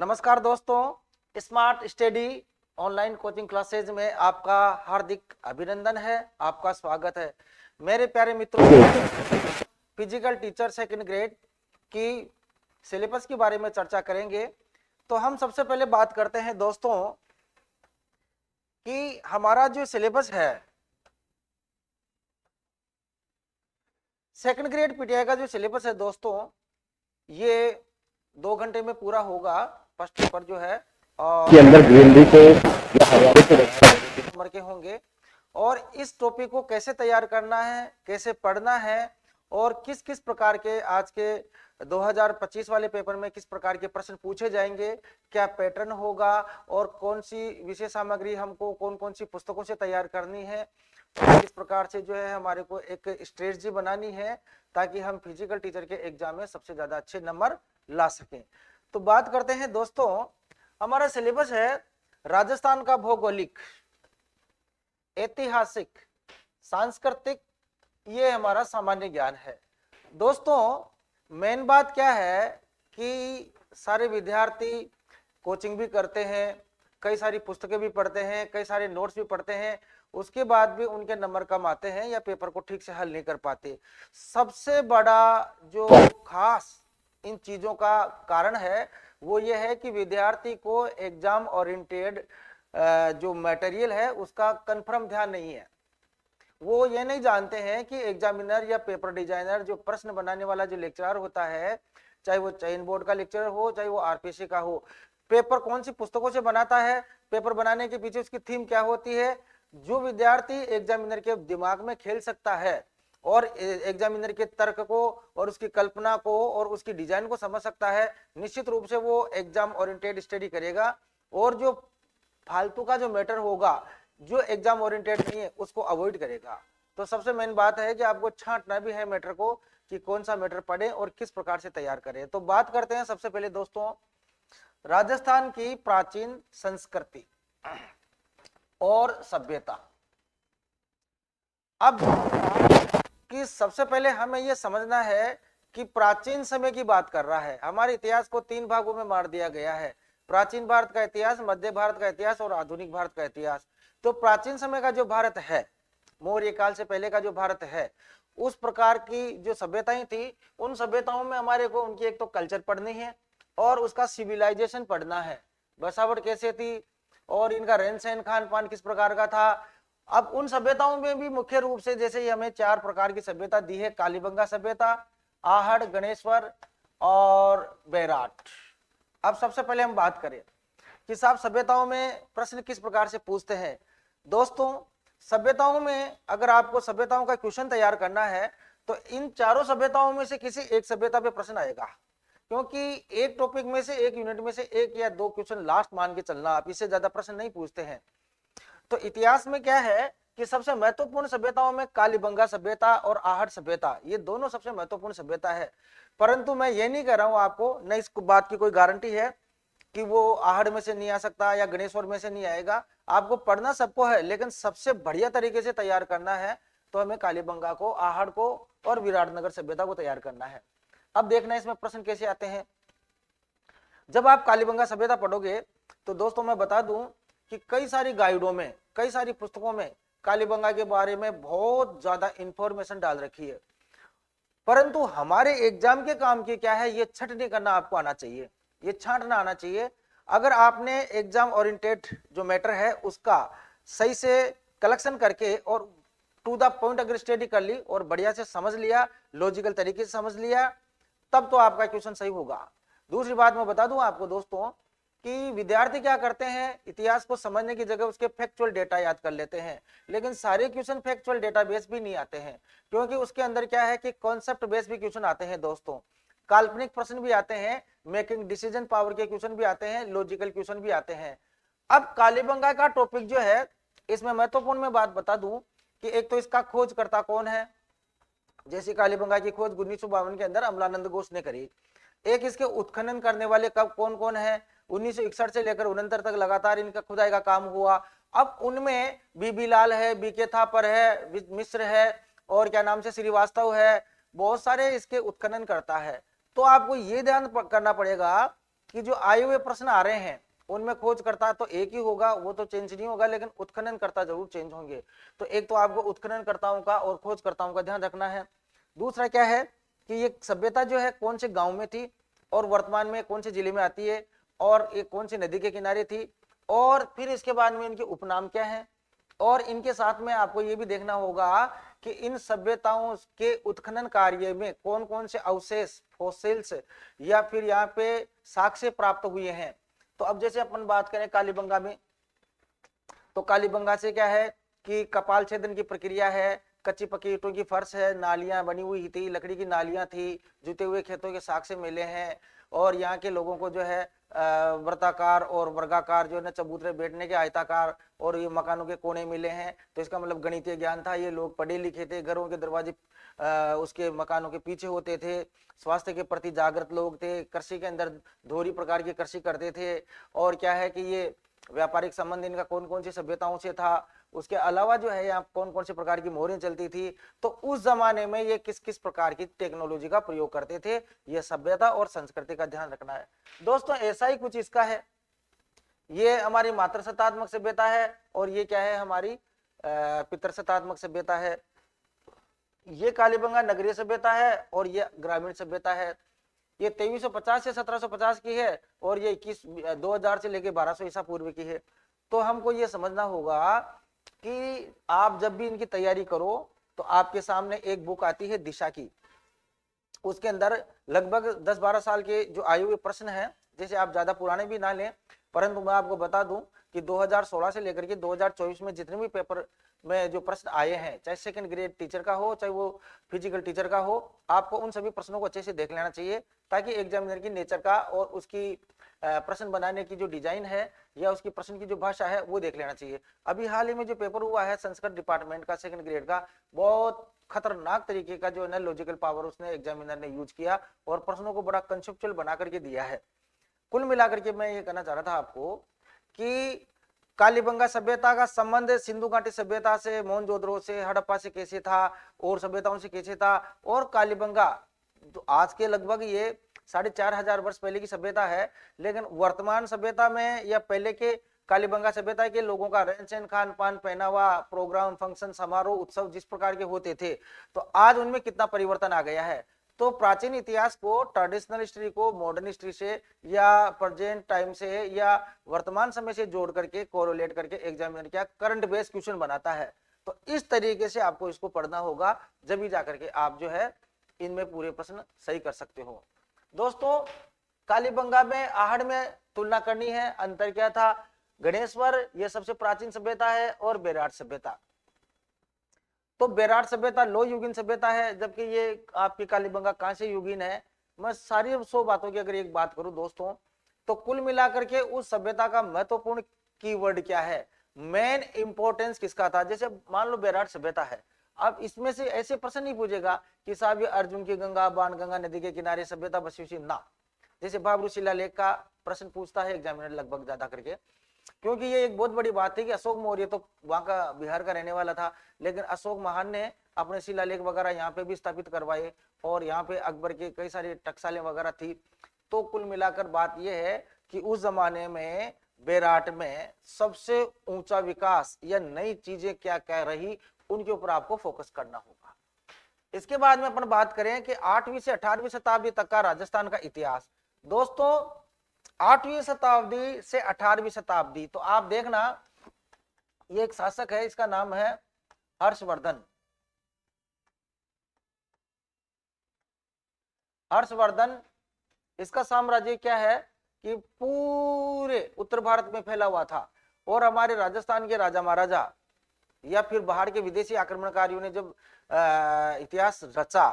नमस्कार दोस्तों, smart study online coaching classes में आपका हार्दिक अभिनंदन है। आपका स्वागत है। मेरे प्यारे मित्रों, फिजिकल टीचर सेकंड ग्रेड की सिलेबस के बारे में चर्चा करेंगे। तो हम सबसे पहले बात करते हैं दोस्तों कि हमारा जो सिलेबस है सेकंड ग्रेड पीटीआई का जो सिलेबस है दोस्तों, ये 2 घंटे में पूरा होगा। फर्स्ट पेपर जो है और के अंदर ग्रीनरी के हवाले से नंबर के होंगे और इस टॉपिक को कैसे तैयार करना है, कैसे पढ़ना है और किस किस प्रकार के आज के 2025 वाले पेपर में किस प्रकार के प्रश्न पूछे जाएंगे, क्या पैटर्न होगा और कौन सी विषय सामग्री हमको कौन कौन सी पुस्तकों से तैयार करनी है, किस प्रकार से जो है हमारे को एक स्ट्रेटजी बनानी है ताकि हम फिजिकल टीचर के एग्जाम में सबसे ज्यादा अच्छे नंबर ला सकें। तो बात करते हैं दोस्तों, हमारा सिलेबस है राजस्थान का भौगोलिक, ऐतिहासिक, सांस्कृतिक, ये हमारा सामान्य ज्ञान है। दोस्तों मेन बात क्या है कि सारे विद्यार्थी कोचिंग भी करते हैं, कई सारी पुस्तकें भी पढ़ते हैं, कई सारे नोट्स भी पढ़ते हैं, उसके बाद भी उनके नंबर कम आते हैं या पेपर को ठीक से हल नहीं कर पाते। सबसे बड़ा जो खास इन चीजों का कारण है वो ये है कि विद्यार्थी को एग्जाम ओरिएंटेड जो मटेरियल है उसका कंफर्म ध्यान नहीं है। वो ये नहीं जानते हैं कि एग्जामिनर या पेपर डिजाइनर जो प्रश्न बनाने वाला जो लेक्चरर होता है, चाहे वो चयन बोर्ड का लेक्चरर हो चाहे वो आरपीसी का हो, पेपर कौन सी पुस्तकों से बनाता है, पेपर बनाने के पीछे उसकी थीम क्या होती है, जो विद्यार्थी एग्जामिनर के दिमाग में खेल सकता है और एग्जामिनर के तर्क को और उसकी कल्पना को और उसकी डिजाइन को समझ सकता है, निश्चित रूप से वो एग्जाम ओरिएंटेड स्टडी करेगा और जो फालतू का जो मैटर होगा जो एग्जाम ओरिएंटेड नहीं है उसको अवॉइड करेगा। तो सबसे मेन बात है कि आपको छांटना भी है मैटर को कि कौन सा मैटर पढ़े और किस प्रकार से तैयार करें। तो बात करते हैं सबसे पहले दोस्तों राजस्थान की प्राचीन संस्कृति और सभ्यता। अब कि सबसे पहले हमें यह समझना है कि प्राचीन समय की बात कर रहा है। हमारे इतिहास को 3 भागों में मार दिया गया है, प्राचीन भारत का इतिहास, मध्य भारत का इतिहास और आधुनिक भारत का इतिहास। तो प्राचीन समय का जो भारत है, मौर्य काल से पहले का जो भारत है, उस प्रकार की जो सभ्यताएं थी, उन सभ्यताओं में हमारे को उनकी एक तो कल्चर पढ़नी है और उसका सिविलाइजेशन पढ़ना है, बसावट कैसे थी और इनका रहन सहन खान पान किस प्रकार का था। अब उन सभ्यताओं में भी मुख्य रूप से जैसे हमें 4 प्रकार की सभ्यता दी है, कालीबंगा सभ्यता, आहड़, गणेश्वर और बैराट। अब सबसे पहले हम बात करें कि साहब सभ्यताओं में प्रश्न किस प्रकार से पूछते हैं। दोस्तों सभ्यताओं में अगर आपको सभ्यताओं का क्वेश्चन तैयार करना है तो इन चारों सभ्यताओं में से किसी एक सभ्यता पे प्रश्न आएगा, क्योंकि एक टॉपिक में से एक यूनिट में से 1 या 2 क्वेश्चन लास्ट मान के चलना, आप इससे ज्यादा प्रश्न नहीं पूछते हैं। तो इतिहास में क्या है कि सबसे महत्वपूर्ण सभ्यताओं में कालीबंगा सभ्यता और आहड़ सभ्यता, ये दोनों सबसे महत्वपूर्ण सभ्यता है। परंतु मैं ये नहीं कह रहा हूं आपको, न इस बात की कोई गारंटी है कि वो आहड़ में से नहीं आ सकता या गणेश्वर में से नहीं आएगा। आपको पढ़ना सबको है, लेकिन सबसे बढ़िया तरीके से तैयार करना है तो हमें कालीबंगा को, आहड़ को और विराटनगर सभ्यता को तैयार करना है। अब देखना इसमें प्रश्न कैसे आते हैं। जब आप कालीबंगा सभ्यता पढ़ोगे तो दोस्तों मैं बता दूं कि कई सारी गाइडों में, कई सारी पुस्तकों में कालीबंगा के बारे में बहुत ज्यादा इंफॉर्मेशन डाल रखी है, परंतु हमारे एग्जाम के काम की क्या है, ये छटनी करना आपको आना चाहिए, ये छांटना आना चाहिए। अगर आपने एग्जाम ओरिएंटेड जो मैटर है उसका सही से कलेक्शन करके और टू द पॉइंट अगर स्टडी कर ली और बढ़िया से समझ लिया, लॉजिकल तरीके से समझ लिया, तब तो आपका क्वेश्चन सही होगा। दूसरी बात मैं बता दूं आपको दोस्तों कि विद्यार्थी क्या करते हैं, इतिहास को समझने की जगह उसके फैक्चुअल डेटा याद कर लेते हैं, लेकिन सारे क्वेश्चन फैक्चुअल डेटाबेस भी नहीं आते हैं, क्योंकि उसके अंदर क्या है कि कॉन्सेप्ट बेस भी क्वेश्चन आते हैं दोस्तों, काल्पनिक प्रश्न भी आते हैं, मेकिंग डिसीजन पावर के क्वेश्चन भी आते हैं, लॉजिकल क्वेश्चन भी आते हैं। अब कालीबंगा का टॉपिक जो है, इसमें महत्वपूर्ण मैं बात बता दूं कि एक तो इसका खोजकर्ता कौन है, जैसे कालीबंगा की खोज 1952 के अंदर अमलानंद घोष ने करी। एक इसके उत्खनन करने वाले कब कौन कौन है, 1961 से लेकर 69 तक लगातार इनका खुदाई का काम हुआ। अब उनमें बीबी लाल है, बीके थापर है, मिश्र है और क्या नाम से श्रीवास्तव है, बहुत सारे इसके उत्खनन करता है। तो आपको ये ध्यान करना पड़ेगा कि जो आए हुए प्रश्न आ रहे हैं उनमें खोज करता तो एक ही होगा, वो तो चेंज नहीं होगा, लेकिन उत्खनन करता जरूर चेंज होंगे। तो एक तो आपको उत्खननकर्ताओं का और खोजकर्ताओं का ध्यान रखना है। दूसरा क्या है कि ये सभ्यता जो है कौन से गांव में थी और वर्तमान में कौन से जिले में आती है और ये कौन सी नदी के किनारे थी, और फिर इसके बाद में इनके उपनाम क्या है, और इनके साथ में आपको ये भी देखना होगा कि इन सभ्यताओं के उत्खनन कार्य में कौन कौन से अवशेष फॉसिल्स या फिर यहाँ पे साक्ष्य प्राप्त हुए हैं। तो अब जैसे अपन बात करें कालीबंगा में, तो कालीबंगा से क्या है कि कपाल छेदन की प्रक्रिया है, कच्ची पक्की ईंटों की फर्श है, नालियां बनी हुई थी, लकड़ी की नालियां थी, जुते हुए खेतों के साक्ष्य मिले हैं, और यहाँ के लोगों को जो है वृत्ताकार और वर्गाकार जो है ना चबूतरे बैठने के आयताकार और ये मकानों के कोने मिले हैं। तो इसका मतलब गणितीय ज्ञान था, ये लोग पढ़े लिखे थे, घरों के दरवाजे उसके मकानों के पीछे होते थे, स्वास्थ्य के प्रति जागृत लोग थे, कृषि के अंदर दोहरी प्रकार की कृषि करते थे, और क्या है कि ये व्यापारिक संबंध इनका कौन कौन सी सभ्यताओं से था, उसके अलावा जो है यहाँ कौन कौन से प्रकार की मोहरें चलती थी, तो उस जमाने में ये किस किस प्रकार की टेक्नोलॉजी का प्रयोग करते थे, ये सभ्यता और संस्कृति का ध्यान रखना है दोस्तों। ऐसा ही कुछ इसका है, ये हमारी मातृसत्तात्मक सभ्यता है और ये क्या है हमारी पितृसत्तात्मक सभ्यता है। ये कालीबंगा नगरीय सभ्यता है और ये ग्रामीण सभ्यता है। ये 2350 से 1750 की है और ये 2000 से लेके 1200 ईसा पूर्व की है। तो हमको ये समझना होगा कि आप जब भी इनकी तैयारी करो तो आपके सामने एक बुक आती है दिशा की, उसके अंदर लगभग 10-12 साल के जो आयु के प्रश्न हैं, जैसे आप ज्यादा पुराने भी ना लें, परंतु मैं आपको बता दूं कि 2016 से लेकर के 2024 में जितने भी पेपर में जो प्रश्न आए हैं, चाहे सेकंड ग्रेड टीचर का हो चाहे वो फिजिकल टीचर का हो, आपको उन सभी प्रश्नों को अच्छे से देख लेना चाहिए, ताकि एग्जामिनर की नेचर का और उसकी प्रश्न बनाने की जो डिजाइन है या उसकी प्रश्न की जो भाषा है वो देख लेना चाहिए। अभी हाल ही में जो पेपर हुआ है संस्कृत डिपार्टमेंट का सेकंड ग्रेड का, बहुत खतरनाक तरीके का जो है ना लॉजिकल पावर उसने एग्जामिनर ने यूज किया और प्रश्नों को बड़ा कंसेप्चुअल बना करके दिया है। कुल मिलाकर के मैं ये कहना चाह रहा था आपको कि कालीबंगा सभ्यता का संबंध सिंधु घाटी सभ्यता से, मोहनजोदड़ो से, हड़प्पा से कैसे था और सभ्यताओं से कैसे था, और कालीबंगा तो आज के लगभग ये 4500 वर्ष पहले की सभ्यता है, लेकिन वर्तमान सभ्यता में या पहले के कालीबंगा सभ्यता के लोगों का रहन सहन, खान पान, पहनावा, प्रोग्राम, फंक्शन, समारोह, उत्सव जिस प्रकार के होते थे, तो आज उनमें कितना परिवर्तन आ गया है। तो प्राचीन इतिहास को ट्रेडिशनल हिस्ट्री को मॉडर्न हिस्ट्री से या प्रेजेंट टाइम से या वर्तमान समय से जोड़ करके कोरिलेट करके एग्जामिनर क्या करंट बेस क्वेश्चन बनाता है। तो इस तरीके से आपको इसको पढ़ना होगा, जब भी जाकर के आप जो है इनमें पूरे प्रश्न सही कर सकते हो। दोस्तों कालीबंगा में आहड़ में तुलना करनी है, अंतर क्या था, गणेश्वर ये सबसे प्राचीन सभ्यता है और बेराट सभ्यता, तो बेराट सभ्यता लो युगीन सभ्यता है, जबकि ये आपकी कालीबंगा कांस्य युगीन है। मैं सारी 100 बातों की अगर एक बात करूं दोस्तों, तो कुल मिलाकर के उस सभ्यता का महत्वपूर्ण कीवर्ड क्या है, मेन इंपॉर्टेंस किसका था। जैसे मान लो बेराट सभ्यता है, अब इसमें से ऐसे प्रश्न नहीं पूछेगा कि साहब ये अर्जुन की गंगा बाणगंगा नदी के किनारे सभ्यता बसी हुई ना, जैसे बाबरू शिलालेख का प्रश्न पूछता है एग्जामिनर लगभग ज्यादा करके, क्योंकि ये एक बहुत बड़ी बात थी कि अशोक मौर्य तो वहां का बिहार का रहने वाला था, लेकिन अशोक महान ने अपने शिलालेख वगैरह यहाँ पे भी स्थापित करवाए और यहाँ पे अकबर के कई सारी टकसालें वगैरह थी। तो कुल मिलाकर बात यह है कि उस जमाने में बेराट में सबसे ऊंचा विकास या नई चीजें क्या क्या रही, उनके ऊपर आपको फोकस करना होगा। इसके बाद में अपन बात करें कि 8वीं से 18वीं शताब्दी तक का राजस्थान का इतिहास। दोस्तों 8वीं शताब्दी से 18वीं शताब्दी, तो आप देखना ये एक शासक है, इसका नाम है हर्षवर्धन। हर्षवर्धन इसका साम्राज्य क्या है कि पूरे उत्तर भारत में फैला हुआ था, और हमारे राजस्थान के राजा महाराजा या फिर बाहर के विदेशी आक्रमणकारियों ने जब इतिहास रचा,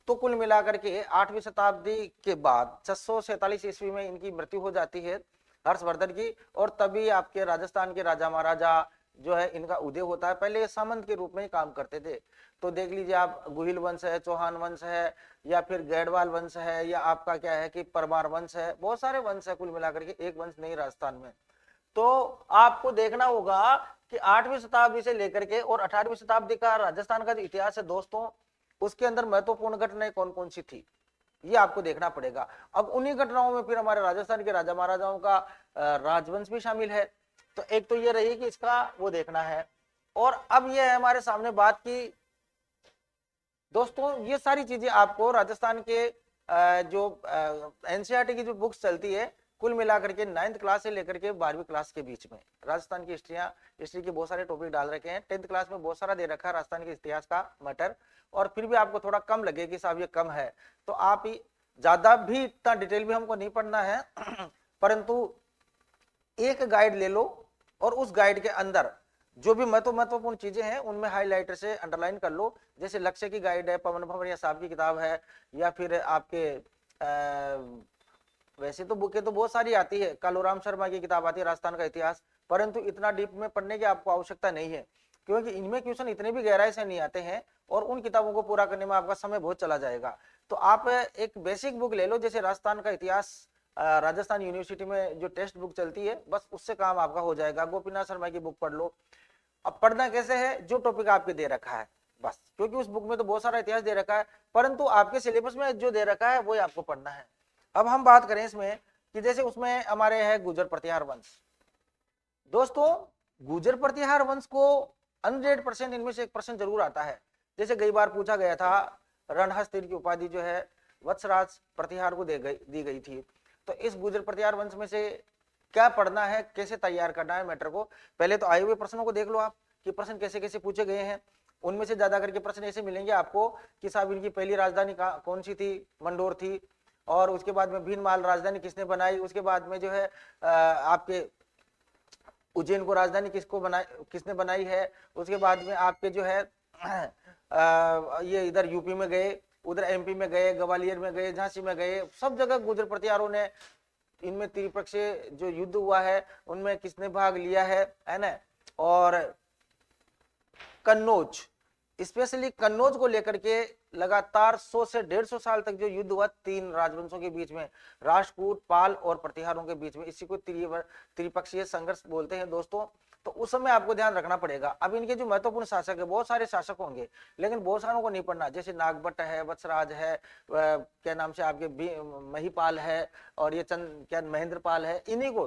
तो कुल मिलाकर के 8वीं शताब्दी के बाद 647 ईस्वी में इनकी मृत्यु हो जाती है हर्षवर्धन की, और तभी आपके राजस्थान के राजा महाराजा जो है इनका उदय होता है। पहले ये सामंत के रूप में ही काम करते थे, तो देख लीजिए आप गुहिल वंश है, चौहान वंश है, या फिर गैडवाल वंश है, या आपका क्या है कि परमार वंश है, बहुत सारे वंश है कुल मिलाकर के, एक वंश नहीं राजस्थान में। तो आपको देखना होगा कि 8वीं शताब्दी से लेकर के और 18वीं शताब्दी का राजस्थान का जो इतिहास है दोस्तों, उसके अंदर महत्वपूर्ण घटनाएं कौन कौन सी थी। ये आपको देखना पड़ेगा। अब उन्हीं घटनाओं में फिर हमारे राजस्थान के राजा महाराजाओं का राजवंश भी शामिल है। तो एक तो ये रही कि इसका वो देखना है। और अब ये है हमारे सामने बात की दोस्तों, ये सारी चीजें आपको राजस्थान के जो एनसीईआरटी की जो बुक्स चलती है कुल मिलाकर के 9th क्लास से लेकर के 12वीं क्लास के बीच में राजस्थान की हिस्ट्री के बहुत सारे टॉपिक डाल रखे हैं। 10th क्लास में बहुत सारा दे रखा है राजस्थान के इतिहास का मैटर, और फिर भी आपको थोड़ा कम लगे कि साहब ये कम है, तो आप ज्यादा भी इतना डिटेल भी हमको नहीं पढ़ना है परंतु एक गाइड ले लो और उस गाइड के अंदर जो भी महत्वपूर्ण चीजें हैं उनमें हाईलाइटर से अंडरलाइन कर लो। जैसे लक्ष्य की गाइड है, पवन भंवरिया साहब की किताब है, या फिर आपके वैसे तो बुकें तो बहुत सारी आती है, कालूराम शर्मा की किताब आती है राजस्थान का इतिहास, परंतु इतना डीप में पढ़ने की आपको आवश्यकता नहीं है, क्योंकि इनमें क्वेश्चन इतने भी गहराई से नहीं आते हैं और उन किताबों को पूरा करने में आपका समय बहुत चला जाएगा। तो आप एक बेसिक बुक ले लो, जैसे राजस्थान का इतिहास राजस्थान यूनिवर्सिटी में जो टेक्स्ट बुक चलती है, बस उससे काम आपका हो जाएगा। गोपीनाथ शर्मा की बुक पढ़ लो। अब पढ़ना कैसे है, जो टॉपिक आपके दे रखा है बस, क्योंकि उस बुक में तो बहुत सारा इतिहास दे रखा है, परंतु आपके सिलेबस में जो दे रखा है वो आपको पढ़ना है। अब हम बात करें इसमें कि जैसे उसमें हमारे है गुर्जर प्रतिहार वंश। दोस्तों गुर्जर प्रतिहार वंश को 100% इनमें से 1% जरूर आता है। जैसे कई बार पूछा गया था, रणहस्तिर की उपाधि जो है वत्सराज प्रतिहार को दी गई थी। तो इस गुर्जर प्रतिहार वंश में से क्या पढ़ना है, कैसे तैयार करना है मैटर को, पहले तो आए हुए प्रश्नों को देख लो आप कि प्रश्न कैसे कैसे पूछे गए हैं। उनमें से ज्यादा करके प्रश्न ऐसे मिलेंगे आपको कि साहब इनकी पहली राजधानी कौन सी थी, मंडोर थी, और उसके बाद में भीनमाल राजधानी किसने बनाई, उसके बाद में जो है आपके उज्जैन को राजधानी किसने बनाई है, उसके बाद में आपके जो है ये इधर यूपी में गए, उधर एमपी में गए, ग्वालियर में गए, झांसी में गए, सब जगह गुर्जर प्रतिहारों ने, इनमें त्रिपक्षीय जो युद्ध हुआ है उनमें किसने भाग लिया है ना। और कन्नौज, स्पेशली कन्नौज को लेकर के लगातार 100 से 150 साल तक जो युद्ध हुआ 3 राजवंशों के बीच में, राष्ट्रकूट, पाल और प्रतिहारों के बीच में, इसी को त्रिपक्षीय संघर्ष बोलते हैं दोस्तों। तो उस समय आपको ध्यान रखना पड़ेगा। अब इनके जो महत्वपूर्ण शासक है, बहुत सारे शासक होंगे लेकिन बहुत सारों को नहीं पढ़ना, जैसे नागभट्ट है, वत्सराज है, क्या नाम से आपके महिपाल है, और ये क्या महेंद्रपाल है, इन्हीं को।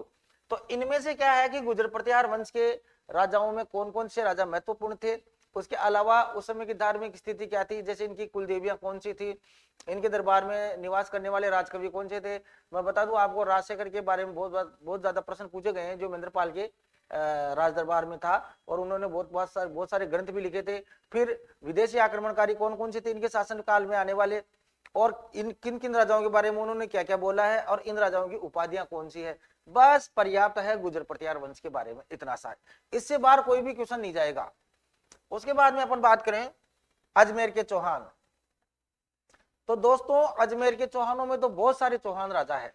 तो इनमें से क्या है कि गुर्जर प्रतिहार वंश के राजाओं में कौन कौन से राजा महत्वपूर्ण थे, उसके अलावा उस समय की धार्मिक स्थिति क्या थी, जैसे इनकी कुलदेवियां कौन सी थी, इनके दरबार में निवास करने वाले राजकवि कौन से थे। मैं बता दूं आपको, राजशेखर के बारे में बहुत ज्यादा प्रश्न पूछे गए हैं, जो महेंद्रपाल के राज दरबार में था, और उन्होंने बहुत सारे ग्रंथ भी लिखे थे। फिर विदेशी आक्रमणकारी कौन कौन से थे इनके शासन काल में आने वाले, और इन किन किन राजाओं के बारे में उन्होंने क्या क्या बोला है, और इन राजाओं की उपाधियां कौन सी है। बस पर्याप्त है गुर्जर प्रतिहार वंश के बारे में इतना सा, इससे बाहर कोई भी क्वेश्चन नहीं जाएगा। उसके बाद में अपन बात करें अजमेर के चौहान। तो दोस्तों अजमेर के चौहानों में तो बहुत सारे चौहान राजा है,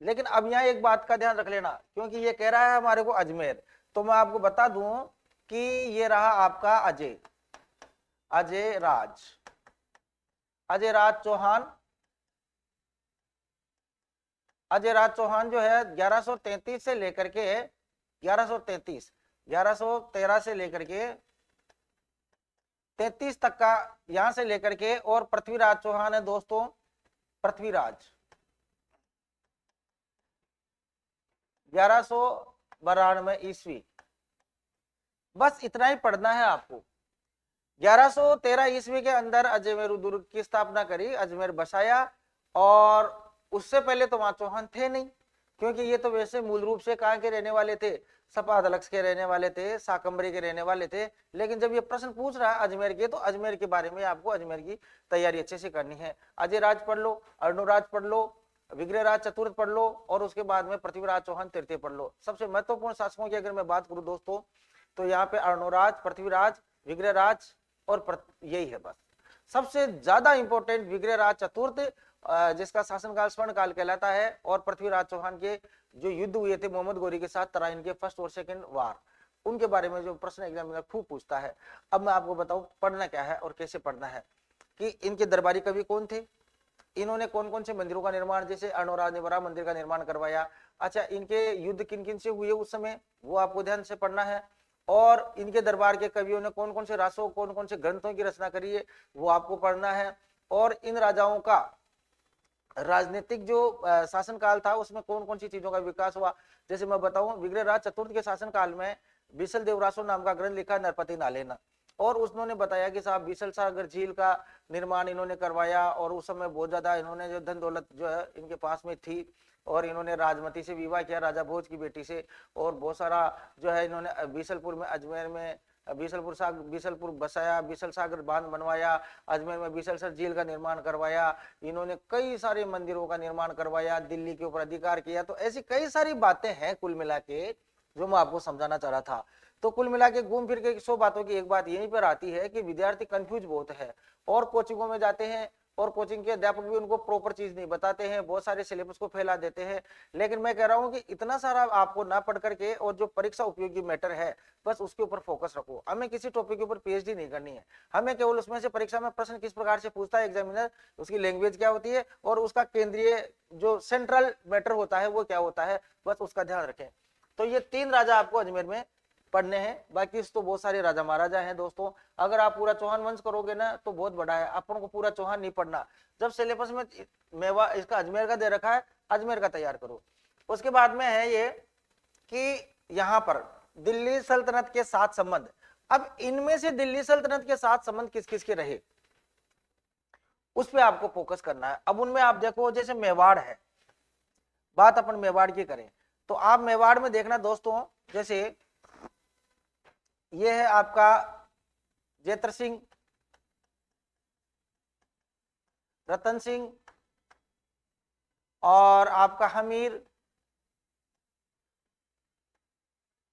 लेकिन अब यहाँ एक बात का ध्यान रख लेना, क्योंकि ये कह रहा है हमारे को अजमेर, तो मैं आपको बता दूं कि ये रहा आपका अजय राज चौहान। अजय राज चौहान जो है 1133 से लेकर के 1113 से लेकर के 33 तक का, यहां से लेकर के, और पृथ्वीराज चौहान है दोस्तों, पृथ्वीराज 1192 ईस्वी। बस इतना ही पढ़ना है आपको। 1113 ईस्वी के अंदर अजमेर दुर्ग की स्थापना करी, अजमेर बसाया, और उससे पहले तो वहां चौहान थे नहीं, क्योंकि ये तो वैसे मूल रूप से कहाँ के रहने वाले थे, सपादलक्ष के रहने वाले थे, साकंबरी के रहने वाले थे। लेकिन जब ये प्रश्न पूछ रहा है अजमेर के, तो अजमेर के बारे में आपको अजमेर की तैयारी अच्छे से करनी है। अजय राज पढ़ लो, अर्णोराज पढ़ लो, विग्रहराज चतुर्थ पढ़ लो, और उसके बाद में पृथ्वीराज चौहान तृतीय पढ़ लो। सबसे महत्वपूर्ण शासकों की अगर मैं बात करूं दोस्तों, तो यहाँ पे अर्णोराज, पृथ्वीराज, विग्रहराज और यही है बस। सबसे ज्यादा इंपॉर्टेंट विग्रहराज चतुर्थ, जिसका शासनकाल स्वर्ण काल कहलाता है, और पृथ्वीराज चौहान के जो युद्ध हुए थे मोहम्मद गौरी के साथ तराइन के फर्स्ट और सेकंड वार, उनके बारे में जो प्रश्न एग्जामिनर खूब पूछता है। अब मैं आपको बताऊं पढ़ना क्या है और कैसे पढ़ना है, कि इनके दरबारी कवि कौन थे, इन्होंने कौन कौन से मंदिरों का निर्माण, जैसे अर्णोराज ने बड़ा मंदिर का निर्माण करवाया। अच्छा, इनके युद्ध किन किन से हुए उस समय, वो आपको ध्यान से पढ़ना है। और इनके दरबार के कवियों ने कौन कौन से रासों, कौन कौन से ग्रंथों की रचना करी है, वो आपको पढ़ना है। और इन राजाओं का राजनीतिक जो शासनकाल था उसमें कौन कौन सी चीजों का विकास हुआ, जैसे मैं बताऊं, विग्रहराज चतुर्थ के शासनकाल में बीसल देवरासो नाम का ग्रंथ लिखा नरपति नालेना, और उन्होंने बताया कि साहब बीसल सागर झील का निर्माण इन्होंने करवाया, और उस समय बहुत ज्यादा इन्होंने जो धन दौलत जो है इनके पास में थी, और इन्होंने राजमती से विवाह किया, राजा भोज की बेटी से, और बहुत सारा जो है इन्होंने बीसलपुर में, अजमेर में बीसलपुर बसाया, बीसल सागर बांध बनवाया, अजमेर में बीसलसर झील का निर्माण करवाया, इन्होंने कई सारे मंदिरों का निर्माण करवाया, दिल्ली के ऊपर अधिकार किया। तो ऐसी कई सारी बातें हैं कुल मिला के जो मैं आपको समझाना चाह रहा था। तो कुल मिला के घूम फिर के 100 बातों की एक बात यहीं पर आती है कि विद्यार्थी कंफ्यूज बहुत है, और कोचिंगों में जाते हैं और कोचिंग के अध्यापक भी उनको प्रॉपर चीज नहीं बताते हैं, बहुत सारे सिलेबस को फैला देते हैं। लेकिन मैं कह रहा हूं कि इतना सारा आपको ना पढ़ करके, और जो परीक्षा उपयोगी मैटर है बस उसके ऊपर फोकस रखो। हमें किसी टॉपिक के ऊपर पीएचडी नहीं करनी है, हमें केवल उसमें से परीक्षा में प्रश्न किस प्रकार से पूछता है एग्जामिनर, उसकी लैंग्वेज क्या होती है, और उसका केंद्रीय जो सेंट्रल मैटर होता है वो क्या होता है, बस उसका ध्यान रखें। तो ये 3 राजा आपको अजमेर में पढ़ने हैं, बाकी तो बहुत सारे राजा महाराजा हैं दोस्तों। अगर आप पूरा चौहान वंश करोगे ना तो बहुत बड़ा है, अपन को पूरा चौहान नहीं पढ़ना। जब सिलेबस में मेवा इसका अजमेर का दे रखा है, अजमेर का तैयार करो। उसके बाद में है ये कि यहाँ पर दिल्ली सल्तनत के साथ संबंध, अब इनमें से दिल्ली सल्तनत के साथ संबंध किस किस के रहे उस पर आपको फोकस करना है। अब उनमें आप देखो, जैसे मेवाड़ है, बात अपन मेवाड़ की करें तो आप मेवाड़ में देखना दोस्तों, जैसे ये है आपका जेतर सिंह, रतन सिंह, और आपका हमीर,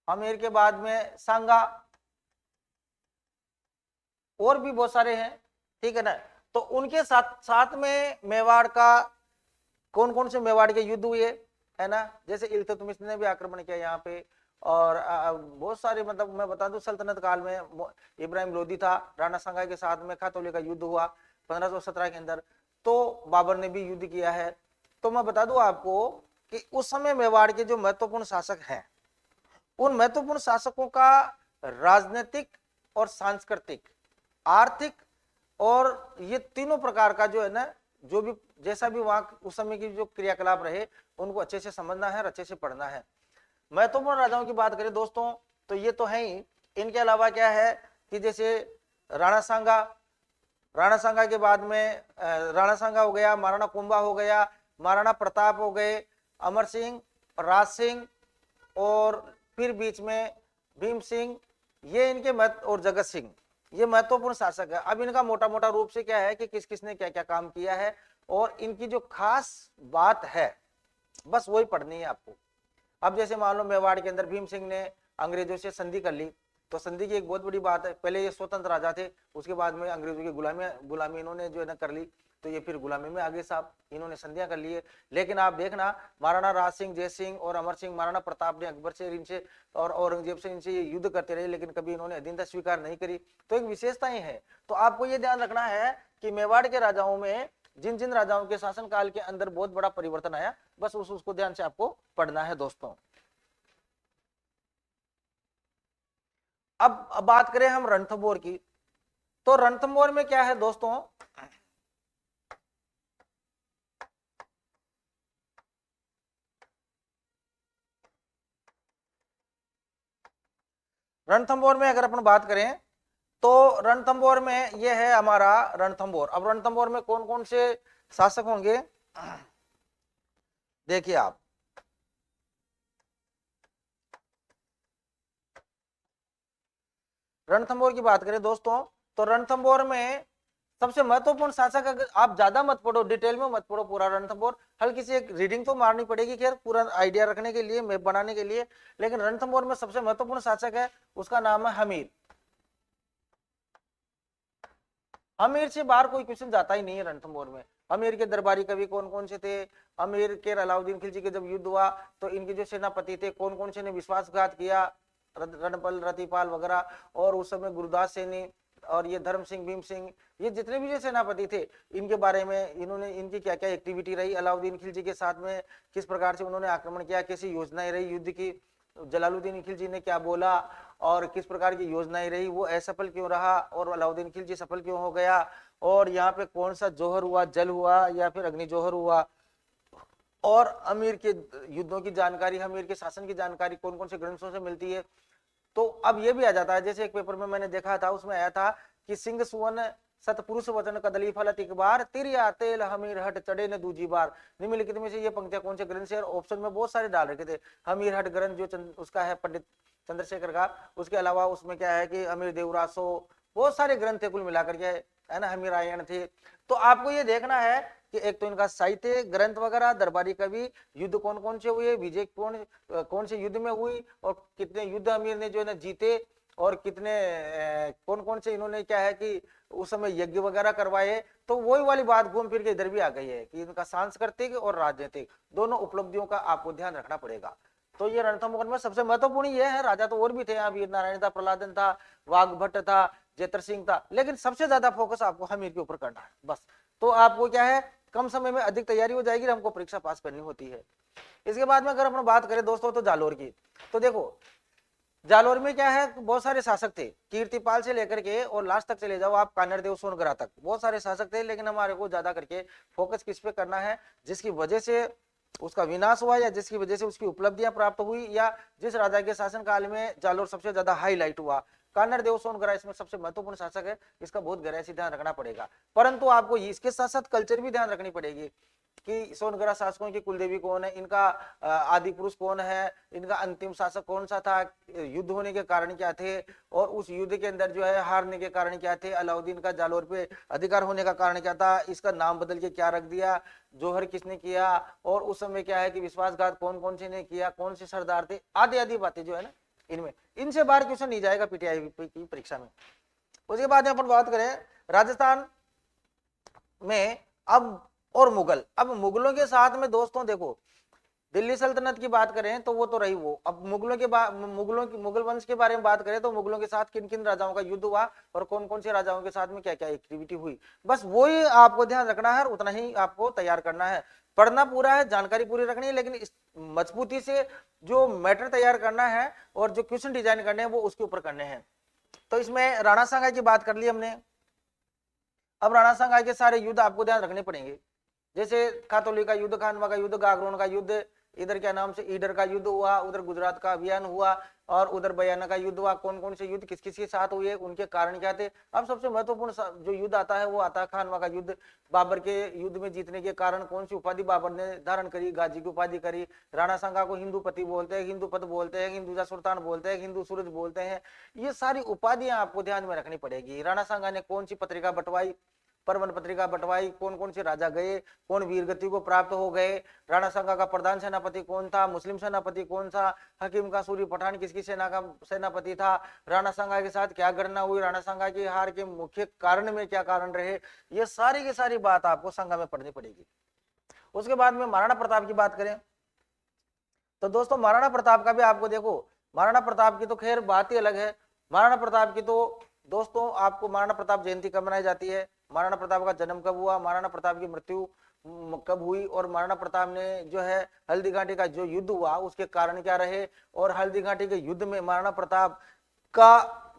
हमीर के बाद में सांगा, और भी बहुत सारे हैं, ठीक है ना। तो उनके साथ साथ में मेवाड़ का कौन कौन से मेवाड़ के युद्ध हुए है ना, जैसे इल्तुतमिश ने भी आक्रमण किया यहाँ पे, और बहुत सारे, मतलब मैं बता दूं सल्तनत काल में इब्राहिम लोदी था, राणा सांगा के साथ में खातौली का युद्ध हुआ 1517 के अंदर, तो बाबर ने भी युद्ध किया है। तो मैं बता दूं आपको कि उस समय मेवाड़ के जो महत्वपूर्ण शासक हैं, उन महत्वपूर्ण शासकों का राजनीतिक और सांस्कृतिक, आर्थिक, और ये तीनों प्रकार का जो है ना, जो भी जैसा भी वहां उस समय की जो क्रियाकलाप रहे उनको अच्छे से समझना है और अच्छे से पढ़ना है। महत्वपूर्ण राजाओं की बात करें दोस्तों तो ये तो है ही, इनके अलावा क्या है कि जैसे राणा सांगा, राणा सांगा के बाद में राणा सांगा हो गया, महाराणा कुंभा हो गया, महाराणा प्रताप हो गए, अमर सिंह, राज सिंह, और फिर बीच में भीम सिंह, ये इनके और जगत सिंह, ये महत्वपूर्ण शासक है। अब इनका मोटा मोटा रूप से क्या है कि किस किसने क्या क्या काम किया है, और इनकी जो खास बात है बस वही पढ़नी है आपको। अब जैसे मान लो मेवाड़ के अंदर भीम सिंह ने अंग्रेजों से संधि कर ली, तो संधि की एक बहुत बड़ी बात है, पहले ये स्वतंत्र राजा थे, उसके बाद में अंग्रेजों की गुलामी इन्होंने जो है ना कर ली, तो ये फिर गुलामी में आगे साहब इन्होंने संधियां कर ली है। लेकिन आप देखना, महाराणा राज सिंह, जय सिंह और अमर सिंह, महाराणा प्रताप ने अकबर से, इनसे और औरंगजेब से इनसे ये युद्ध करते रहे, लेकिन कभी इन्होंने अधीनता स्वीकार नहीं करी। तो एक विशेषताएं है। तो आपको ये ध्यान रखना है कि मेवाड़ के राजाओं में जिन जिन राजाओं के शासनकाल के अंदर बहुत बड़ा परिवर्तन आया, बस उसको ध्यान से आपको पढ़ना है दोस्तों। अब बात करें हम रणथंभौर की, तो रणथंभौर में क्या है दोस्तों, रणथंभौर में अगर अपन बात करें तो रणथंभौर में ये है हमारा रणथंभौर। अब रणथंभौर में कौन कौन से शासक होंगे देखिए आप, रणथंभौर की बात करें दोस्तों तो रणथंभौर में सबसे महत्वपूर्ण शासक, अगर आप ज्यादा मत पढ़ो, डिटेल में मत पढ़ो पूरा रणथंभौर, हल्की सी एक रीडिंग तो मारनी पड़ेगी खैर पूरा आइडिया रखने के लिए, मैप बनाने के लिए। लेकिन रणथंभौर में सबसे महत्वपूर्ण शासक है, उसका नाम है हमीर। अमीर से बाहर कोई क्वेश्चन जाता ही नहीं है रणथंभौर में। अमीर के दरबारी कवि कौन कौन से थे, अमीर के अलाउद्दीन खिलजी के जब युद्ध हुआ तो इनके जो सेनापति थे कौन कौन से ने विश्वासघात किया, रणपल, रतिपाल वगैरह, और उस समय गुरुदास सैनी और ये धर्म सिंह, भीम सिंह, ये जितने भी जो सेनापति थे इनके बारे में, इन्होंने इनकी क्या क्या एक्टिविटी रही अलाउद्दीन खिलजी के साथ में, किस प्रकार से उन्होंने आक्रमण किया, कैसी योजनाएं रही युद्ध की, जलालुद्दीन खिलजी ने क्या बोला और किस प्रकार की योजनाएं रही, वो असफल क्यों रहा और अलाउद्दीन खिलजी सफल क्यों हो गया, और यहाँ पे कौन सा जौहर हुआ, जल हुआ या फिर अग्नि जौहर हुआ, और अमीर के युद्धों की जानकारी, अमीर के शासन की जानकारी कौन कौन से ग्रंथों से मिलती है। तो अब ये भी आ जाता है, जैसे एक पेपर में मैंने देखा था, उसमें आया था कि सिंह सुवन सतपुरुष वचन कदली फलत एक बार तिरिया तेल हमीर हट चढ़े न दूजी बार। निम्नलिखित में से ये पंक्तियां कौन से ग्रंथ से, और ऑप्शन में बहुत सारे डाल रखे थे। हमीर हट ग्रंथ जो उसका है पंडित चंद्रशेखर का, उसके अलावा उसमें क्या है कि अमीर देवरासो, बहुत सारे ग्रंथ थे कुल मिलाकर के, है ना, हमीर आयन थे। तो आपको ये देखना है कि एक तो इनका साहित्य ग्रंथ वगैरह, दरबारी कवि, युद्ध कौन कौन से हुए, विजय कौन से युद्ध में हुई, और कितने युद्ध अमीर ने जो है ना जीते, और कितने कौन कौन से इन्होंने क्या है कि उस समय यज्ञ वगैरह करवाए। तो वही वाली बात घूम फिर के इधर भी आ गई है कि इनका सांस्कृतिक और राजनीतिक दोनों उपलब्धियों का आपको ध्यान रखना पड़ेगा। तो ये रणथंभौर में सबसे महत्वपूर्ण ये है। राजा तो और भी थे, यहाँ वीर नारायण था, प्रहलादन था, वाघभट्ट था, जेतर सिंह था, लेकिन सबसे ज्यादा फोकस आपको हमीर के ऊपर करना है बस। तो आपको क्या है, कम समय में अधिक तैयारी हो जाएगी, हमको परीक्षा पास करनी होती है। इसके बाद में अगर अपन बात करें दोस्तों तो जालोर की, तो देखो जालोर में क्या है, बहुत सारे शासक थे, कीर्तिपाल से लेकर के और लास्ट तक चले जाओ आप कानरदेव सोनगरा तक, बहुत सारे शासक थे। लेकिन हमारे को ज्यादा करके फोकस किस पे करना है, जिसकी वजह से उसका विनाश हुआ, या जिसकी वजह से उसकी उपलब्धियां प्राप्त हुई, या जिस राजा के शासन काल में जालोर सबसे ज्यादा हाईलाइट हुआ। कानरदेव सोनगरा इसमें सबसे महत्वपूर्ण शासक है, इसका बहुत गहराई से ध्यान रखना पड़ेगा। परंतु आपको इसके साथ साथ कल्चर भी ध्यान रखनी पड़ेगी कि सोनगरा शासकों की कुलदेवी कौन है, इनका आदि पुरुष कौन है, इनका अंतिम शासक कौन सा था, युद्ध होने के कारण क्या थे, और उस युद्ध के अंदर जो है हारने के कारण क्या थे, अलाउद्दीन का जालोर पे अधिकार होने का कारण क्या था, इसका नाम बदल के क्या रख दिया, जोहर किसने किया, और उस समय क्या है कि विश्वासघात कौन कौन से ने किया, कौन से सरदार थे, आदि आदि बातें जो है ना, इनमें इनसे बाहर क्वेश्चन नहीं जाएगा पीटीआई की परीक्षा में। उसके बाद अपन बात करें राजस्थान में अब और मुगल, अब मुगलों के साथ में दोस्तों देखो, दिल्ली सल्तनत की बात करें तो वो तो रही वो, अब मुगल वंश के बारे में बात करें तो मुगलों के साथ किन किन राजाओं का युद्ध हुआ, और कौन कौन से राजाओं के साथ में क्या क्या एक्टिविटी हुई, बस वो ही आपको ध्यान रखना है, और उतना ही आपको तैयार करना है। पढ़ना पूरा है, जानकारी पूरी रखनी है, लेकिन मजबूती से जो मैटर तैयार करना है और जो क्वेश्चन डिजाइन करने हैं वो उसके ऊपर करने हैं। तो इसमें राणा सांगा की बात कर ली हमने। अब राणा सांगा के सारे युद्ध आपको ध्यान रखने पड़ेंगे, जैसे खातौली का युद्ध, खानवा का युद्ध, गागरोन का युद्ध, इधर क्या नाम से ईडर का युद्ध हुआ, उधर गुजरात का अभियान हुआ, और उधर बयाना का युद्ध हुआ। कौन कौन से युद्ध किस किस के साथ हुए, उनके कारण क्या थे। अब सबसे महत्वपूर्ण जो युद्ध आता है वो आता है खानवा का युद्ध। बाबर के युद्ध में जीतने के कारण कौन सी उपाधि बाबर ने धारण करी, गाजी की उपाधि करी। राणा सांगा को हिंदू पति बोलते हैं, हिंदू पद बोलते हैं, हिंदूजा सुल्तान बोलते हैं, हिंदू सूरज बोलते हैं। ये सारी उपाधियां आपको ध्यान में रखनी पड़ेगी। राणा सांगा ने कौन सी पत्रिका बंटवाई, परवन पत्रिका बंटवाई, कौन कौन से राजा गए, कौन वीरगति को प्राप्त हो गए, राणा सांगा का प्रधान सेनापति कौन था, मुस्लिम सेनापति कौन था, हकीम का सूरी पठान किसकी सेना का सेनापति था, राणा सांगा के साथ क्या घटना हुई, राणा सांगा की हार के मुख्य कारण में क्या कारण रहे, ये सारी की सारी बात आपको सांगा में पढ़नी पड़ेगी। उसके बाद में महाराणा प्रताप की बात करें तो दोस्तों महाराणा प्रताप का भी आपको देखो, महाराणा प्रताप की तो खैर बात ही अलग है। महाराणा प्रताप की तो दोस्तों आपको महाराणा प्रताप जयंती कब मनाई जाती है, महाराणा प्रताप का जन्म कब हुआ, महाराणा प्रताप की मृत्यु कब हुई, और महाराणा प्रताप ने जो है हल्दी घाटी का जो युद्ध हुआ उसके कारण क्या रहे, और हल्दी घाटी के युद्ध में महाराणा प्रताप का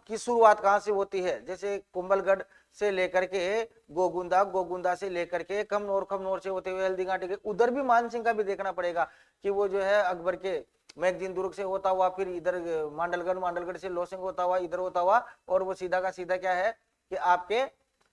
की शुरुआत कहाँ से होती है, जैसे कुंभलगढ़ से लेकर के गोगुंदा, गोगुंदा से लेकर के खमनोर, खमनोर से होते हुए हल्दी घाटी के, उधर भी मान सिंह का भी देखना पड़ेगा कि वो जो है अकबर के मैगजीन दुर्ग से होता हुआ, फिर इधर मांडलगढ़, मांडलगढ़ से लोसिंग होता हुआ, इधर होता हुआ, और वो सीधा का सीधा क्या है कि आपके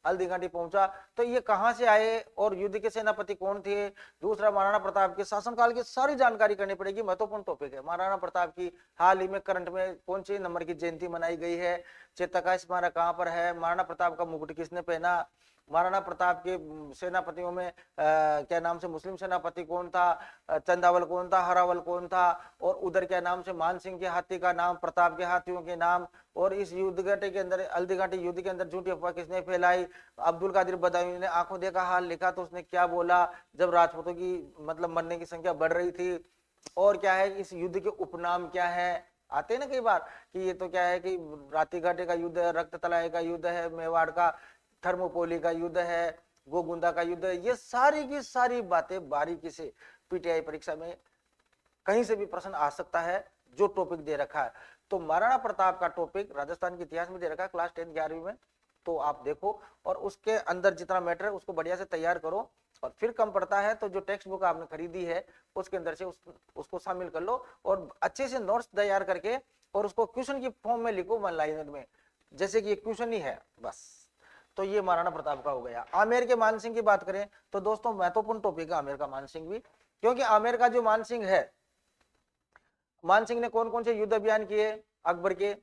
हल्दी घाटी पहुंचा। तो ये कहां से आए और युद्ध के सेनापति कौन थे। दूसरा, महाराणा प्रताप के शासनकाल की सारी जानकारी करनी पड़ेगी, महत्वपूर्ण टॉपिक है। महाराणा प्रताप की हाल ही में करंट में कौन सी नंबर की जयंती मनाई गई है, चेतका स्मारक कहां पर है, महाराणा प्रताप का मुकुट किसने पहना, महाराणा प्रताप के सेनापतियों में क्या नाम से मुस्लिम सेनापति कौन था, चंदावल कौन था, हरावल कौन था, और उधर क्या नाम से मान सिंह के हाथी का नाम, प्रताप के हाथियों के नाम, और इस युद्ध घाटी के अंदर, हल्दी घाटी युद्ध के अंदर झूठी अफवाह किसने फैलाई। अब्दुल कादिर बदायूं ने आंखों देखा हाल लिखा तो उसने क्या बोला जब राजपूतों की मतलब मरने की संख्या बढ़ रही थी, और क्या है इस युद्ध के उपनाम क्या है, आते हैं ना कई बार कि ये तो क्या है कि राती घाटी का युद्ध है, रक्त तलाई का युद्ध है, मेवाड़ का थर्मोपोली का युद्ध है, गोगुंदा का युद्ध है। ये सारी की सारी बातें बारीकी से पीटीआई परीक्षा में कहीं से भी प्रश्न आ सकता है जो टॉपिक दे रखा है। तो महाराणा प्रताप का टॉपिक राजस्थान के इतिहास में दे रखा है क्लास 10 11वीं में, तो आप देखो और उसके अंदर जितना मैटर है उसको बढ़िया से तैयार करो और फिर कम पड़ता है तो जो टेक्स्ट बुक आपने खरीदी है उसके अंदर से उसको शामिल कर लो और अच्छे से नोट्स तैयार करके और उसको क्वेश्चन की फॉर्म में लिखो, वन लाइनर में, जैसे कि एक क्वेश्चन ही है बस। तो ये महाराणा प्रताप का हो गया। आमेर के मान सिंह की बात करें तो दोस्तों महत्वपूर्ण टॉपिक है आमेर का मान सिंह भी, क्योंकि आमेर का जो मान सिंह है, मान सिंह ने कौन कौन से युद्ध अभियान किए अकबर के,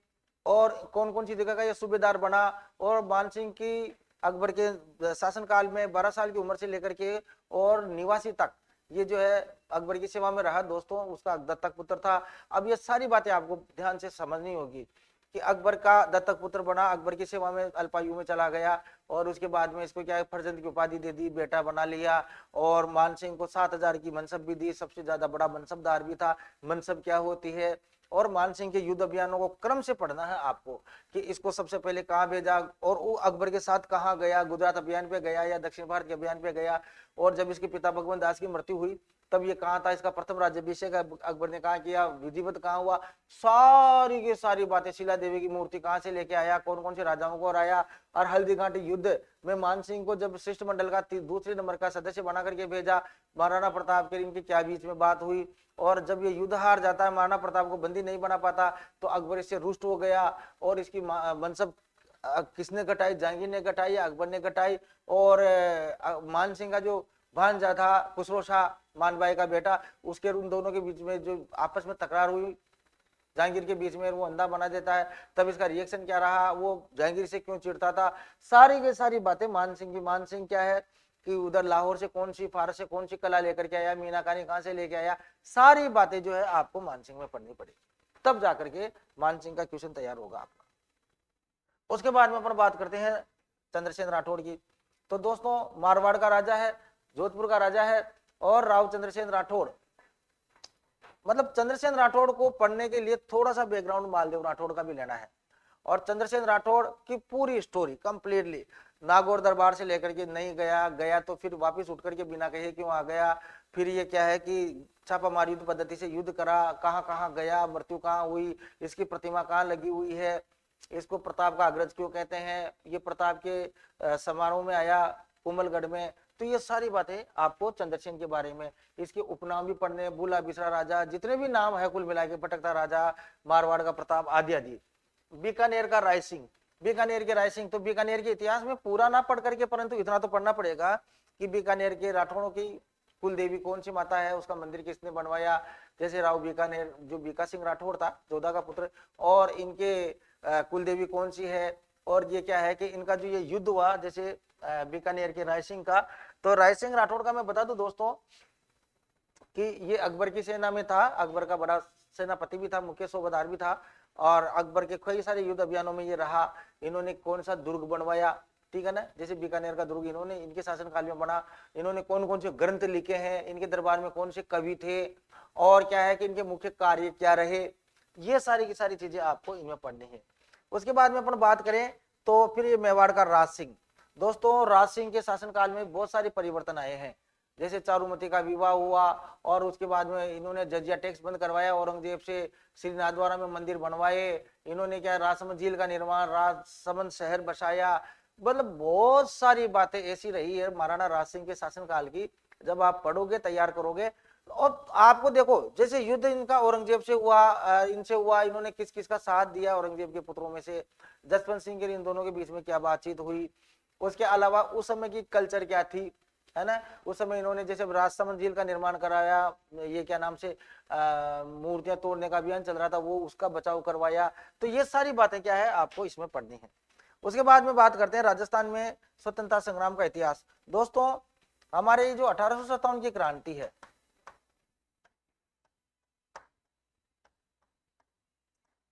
और कौन कौन सी जगह का ये सूबेदार बना, और मान सिंह की अकबर के शासनकाल में 12 साल की उम्र से लेकर के और निवासी तक ये जो है अकबर की सेवा में रहा दोस्तों, उसका दत्तक पुत्र था। अब ये सारी बातें आपको ध्यान से समझनी होगी कि अकबर का दत्तक पुत्र बना, अकबर की सेवा में अल्पायु में चला गया, और उसके बाद में इसको क्या है फर्जंद की उपाधि दे दी, बेटा बना लिया, और मान सिंह को 7,000 की मनसब भी दी, सबसे ज्यादा बड़ा मनसबदार भी था। मनसब क्या होती है, और मान सिंह के युद्ध अभियानों को क्रम से पढ़ना है आपको कि इसको सबसे पहले कहाँ भेजा और वो अकबर के साथ कहाँ गया, गुजरात अभियान पे गया या दक्षिण भारत के अभियान पे गया, और जब इसके पिता भगवंत दास की मृत्यु हुई तब ये कहाँ था, इसका प्रथम राज्याभिषेक अकबर ने कहाँ किया, विधिवत कहाँ हुआ, सारी की सारी बातें, शिला देवी की मूर्ति कहाँ से लेके आया, कौन कौन से राजाओं को हराया, और हल्दी घाटी युद्ध में मान सिंह को जब शिष्टमंडल का दूसरे नंबर का सदस्य बना करके भेजा, महाराणा प्रताप के इनकी क्या बीच में बात हुई, और जब ये युद्ध हार जाता है, महाराणा प्रताप को बंदी नहीं बना पाता तो अकबर इससे रुष्ट हो गया, और इसकी मनसब किसने घटाई, जहांगीर ने घटाई या अकबर ने घटाई, और मान सिंह का जो भांजा था खुसरो शाह मानबाई का बेटा, उसके उन दोनों के बीच में जो आपस में तकरार हुई जहांगीर के बीच में, वो अंधा बना देता है, तब इसका रिएक्शन क्या रहा, वो जहांगीर से क्यों चिढ़ता था, सारी की सारी बातें मान सिंह की। मान सिंह क्या है कि उधर लाहौर से कौन सी, फारस से कौन सी कला लेकर के आया, मीनाकारी कहां से लेके आया, सारी बातें जो है आपको मान सिंह में पढ़नी पड़ेगी, तब जाकर के मान सिंह का क्वेश्चन तैयार होगा आपका। उसके बाद में अपन बात करते हैं चंद्रसेन राठौड़ की। तो दोस्तों मारवाड़ का राजा है, जोधपुर का राजा है, और राव चंद्रसेन राठौड़, मतलब चंद्रसेन राठौड़ को पढ़ने के लिए थोड़ा सा बैकग्राउंड मालदेव राठौड़ का भी लेना है, और चंद्रसेन राठौड़ की पूरी स्टोरी कंप्लीटली नागौर दरबार से लेकर के नहीं गया तो फिर वापस उठ करके बिना कहे क्यों आ गया, फिर ये क्या है कि छापामार युद्ध पद्धति से युद्ध करा, कहाँ कहाँ गया, मृत्यु कहाँ हुई, इसकी प्रतिमा कहाँ लगी हुई है, इसको प्रताप का अग्रज क्यों कहते हैं, ये प्रताप के समारोह में आया कुमलगढ़ में। तो ये सारी बातें आपको चंद्रसेन के बारे में, इसके उपनाम भी पढ़ने, बुला बिसरा राजा, जितने भी नाम है कुल मिला के, भटकता राजा, मारवाड़ का प्रताप आदि आदि। बीकानेर का राय सिंह, बीकानेर के राय सिंह, तो बीकानेर के इतिहास में पूरा ना पढ़ करके परंतु इतना तो पढ़ना पड़ेगा कि बीकानेर के राठौड़ों की कुल देवी कौन सी माता है, उसका मंदिर किसने बनवाया, जैसे राव बीकानेर जो बीका सिंह राठौड़ था जोधा का पुत्र, और इनके कुल देवी कौन सी है, और ये क्या है कि इनका जो ये युद्ध हुआ जैसे बीकानेर के राय सिंह का, तो राय सिंह राठौड़ का मैं बता दूं दोस्तों कि ये अकबर की सेना में था, अकबर का बड़ा सेनापति भी था, मुख्य सूबेदार भी था, और अकबर के कई सारे युद्ध अभियानों में ये रहा। इन्होंने कौन सा दुर्ग बनवाया, ठीक है ना, जैसे बीकानेर का दुर्ग इन्होंने इनके शासनकाल में बना, इन्होंने कौन कौन से ग्रंथ लिखे हैं, इनके दरबार में कौन से कवि थे, और क्या है कि इनके मुख्य कार्य क्या रहे, ये सारी की सारी चीजें आपको इनमें पढ़नी है। उसके बाद में अपन बात करें तो फिर ये मेवाड़ का राज सिंह। दोस्तों राज सिंह के शासनकाल में बहुत सारे परिवर्तन आए हैं, जैसे चारुमती का विवाह हुआ, और उसके बाद में इन्होंने जजिया टैक्स बंद करवाया औरंगजेब से, श्री नाथद्वारा में मंदिर बनवाए, इन्होंने क्या राजसमंद झील का निर्माण, राजसमंद शहर बसाया, मतलब बहुत सारी बातें ऐसी रही है महाराणा राज सिंह के शासनकाल की, जब आप पढ़ोगे तैयार करोगे। और आपको देखो जैसे युद्ध इनका औरंगजेब से हुआ, इनसे हुआ, इन्होंने किस किस का साथ दिया औरंगजेब के पुत्रों में से, जसवंत सिंह के इन दोनों के बीच में क्या बातचीत हुई, उसके अलावा उस समय की कल्चर क्या थी, है ना, उस समय इन्होंने जैसे राजसमंद झील का निर्माण कराया, ये क्या नाम से मूर्तियां तोड़ने का अभियान चल रहा था, वो उसका बचाव करवाया। तो ये सारी बातें क्या है आपको इसमें पढ़नी है। उसके बाद में बात करते हैं राजस्थान में स्वतंत्रता संग्राम का इतिहास। दोस्तों हमारे जो 1857 की क्रांति है,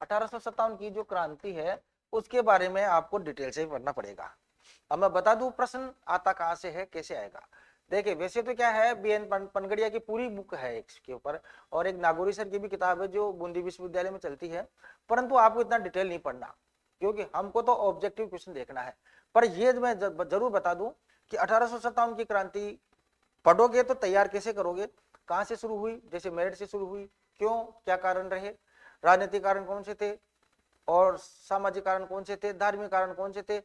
1857 की जो क्रांति है उसके बारे में आपको डिटेल से पढ़ना पड़ेगा। अब मैं बता दूं प्रश्न आता कहां से है, कैसे आएगा। देखिए वैसे तो क्या है, बी एन पनगड़िया की पूरी बुक है इसके ऊपर, और एक नागौरी सर की भी किताब है जो बूंदी विश्वविद्यालय में चलती है, परंतु आपको इतना डिटेल नहीं पढ़ना क्योंकि हमको तो ऑब्जेक्टिव क्वेश्चन देखना है। पर ये मैं जरूर बता दूं कि 1857 की क्रांति पढ़ोगे तो तैयार कैसे करोगे, कहां से शुरू हुई, जैसे मेरठ से शुरू हुई, क्यों, क्या कारण रहे, राजनीतिक कारण कौन से थे, और सामाजिक कारण कौन से थे, धार्मिक कारण कौन से थे,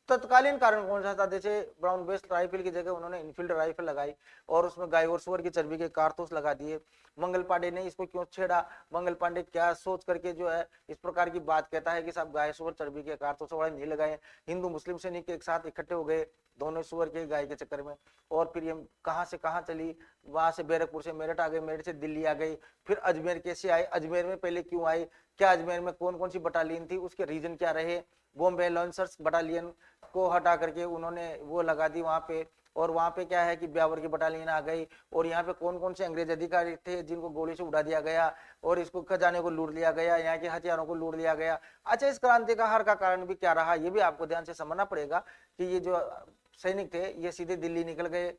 तत्कालीन कारण कौन सा था? जैसे ब्राउन बेस्ड राइफल की जगह उन्होंने इनफील्ड राइफल लगाई और उसमें गाय और सुअर की चर्बी के कारतूस लगा दिए। मंगल पांडे ने इसको क्यों छेड़ा? मंगल पांडे क्या सोच करके जो है इस प्रकार की बात कहता है कि सब गाय सुअर चर्बी के कारतूस वाले नहीं लगाए? हिंदू मुस्लिम सैनिक एक साथ इकट्ठे हो गए दोनों सुअर के गाय के चक्कर में, और फिर ये कहां से कहां चली, वहां से बैरकपुर से मेरठ आ गई, मेरठ से दिल्ली आ गई, फिर अजमेर कैसे आई, अजमेर में पहले क्यों आई, क्या अजमेर में कौन कौन सी बटालियन थी, उसके रीजन क्या रहे? बॉम्बे लॉन्सर्स बटालियन को हटा करके उन्होंने वो लगा दी वहां पे, और वहां पे क्या है कि ब्यावर की बटालियन आ गई, और यहाँ पे कौन कौन से अंग्रेज अधिकारी थे जिनको गोली से उड़ा दिया गया और इसको खजाने को लूट लिया गया, यहाँ के हथियारों को लूट लिया गया। अच्छा, इस क्रांति का हार का कारण भी क्या रहा, ये भी आपको ध्यान से समझना पड़ेगा कि ये जो सैनिक थे ये सीधे दिल्ली निकल गए,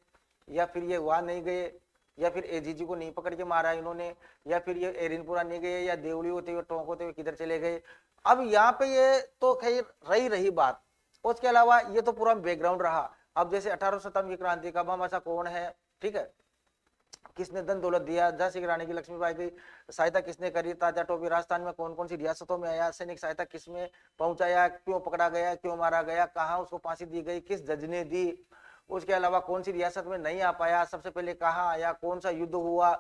या फिर ये वहां नहीं गए, या फिर एजीजी को नहीं पकड़ के मारा इन्होंने, या फिर ये एरिनपुरा नहीं गए, या देवली होते हुए टोंक होते हुए किधर चले गए। अब यहाँ पे ये तो खैर रही बात, उसके अलावा ये तो पूरा बैकग्राउंड रहा। अब जैसे 1857 की क्रांति का बम ऐसा कौन है, ठीक है, किसने धन दौलत दिया, झांसी की रानी की लक्ष्मीबाई की सहायता किसने करी, ताजा टोपी राजस्थान में कौन कौन सी रियासतों में आया, सैनिक सहायता किसमें पहुंचाया, क्यों पकड़ा गया, क्यों मारा गया, कहाँ उसको फांसी दी गई, किस जज ने दी, उसके अलावा कौन सी रियासत में नहीं आ पाया, सबसे पहले कहाँ आया, कौन सा युद्ध हुआ,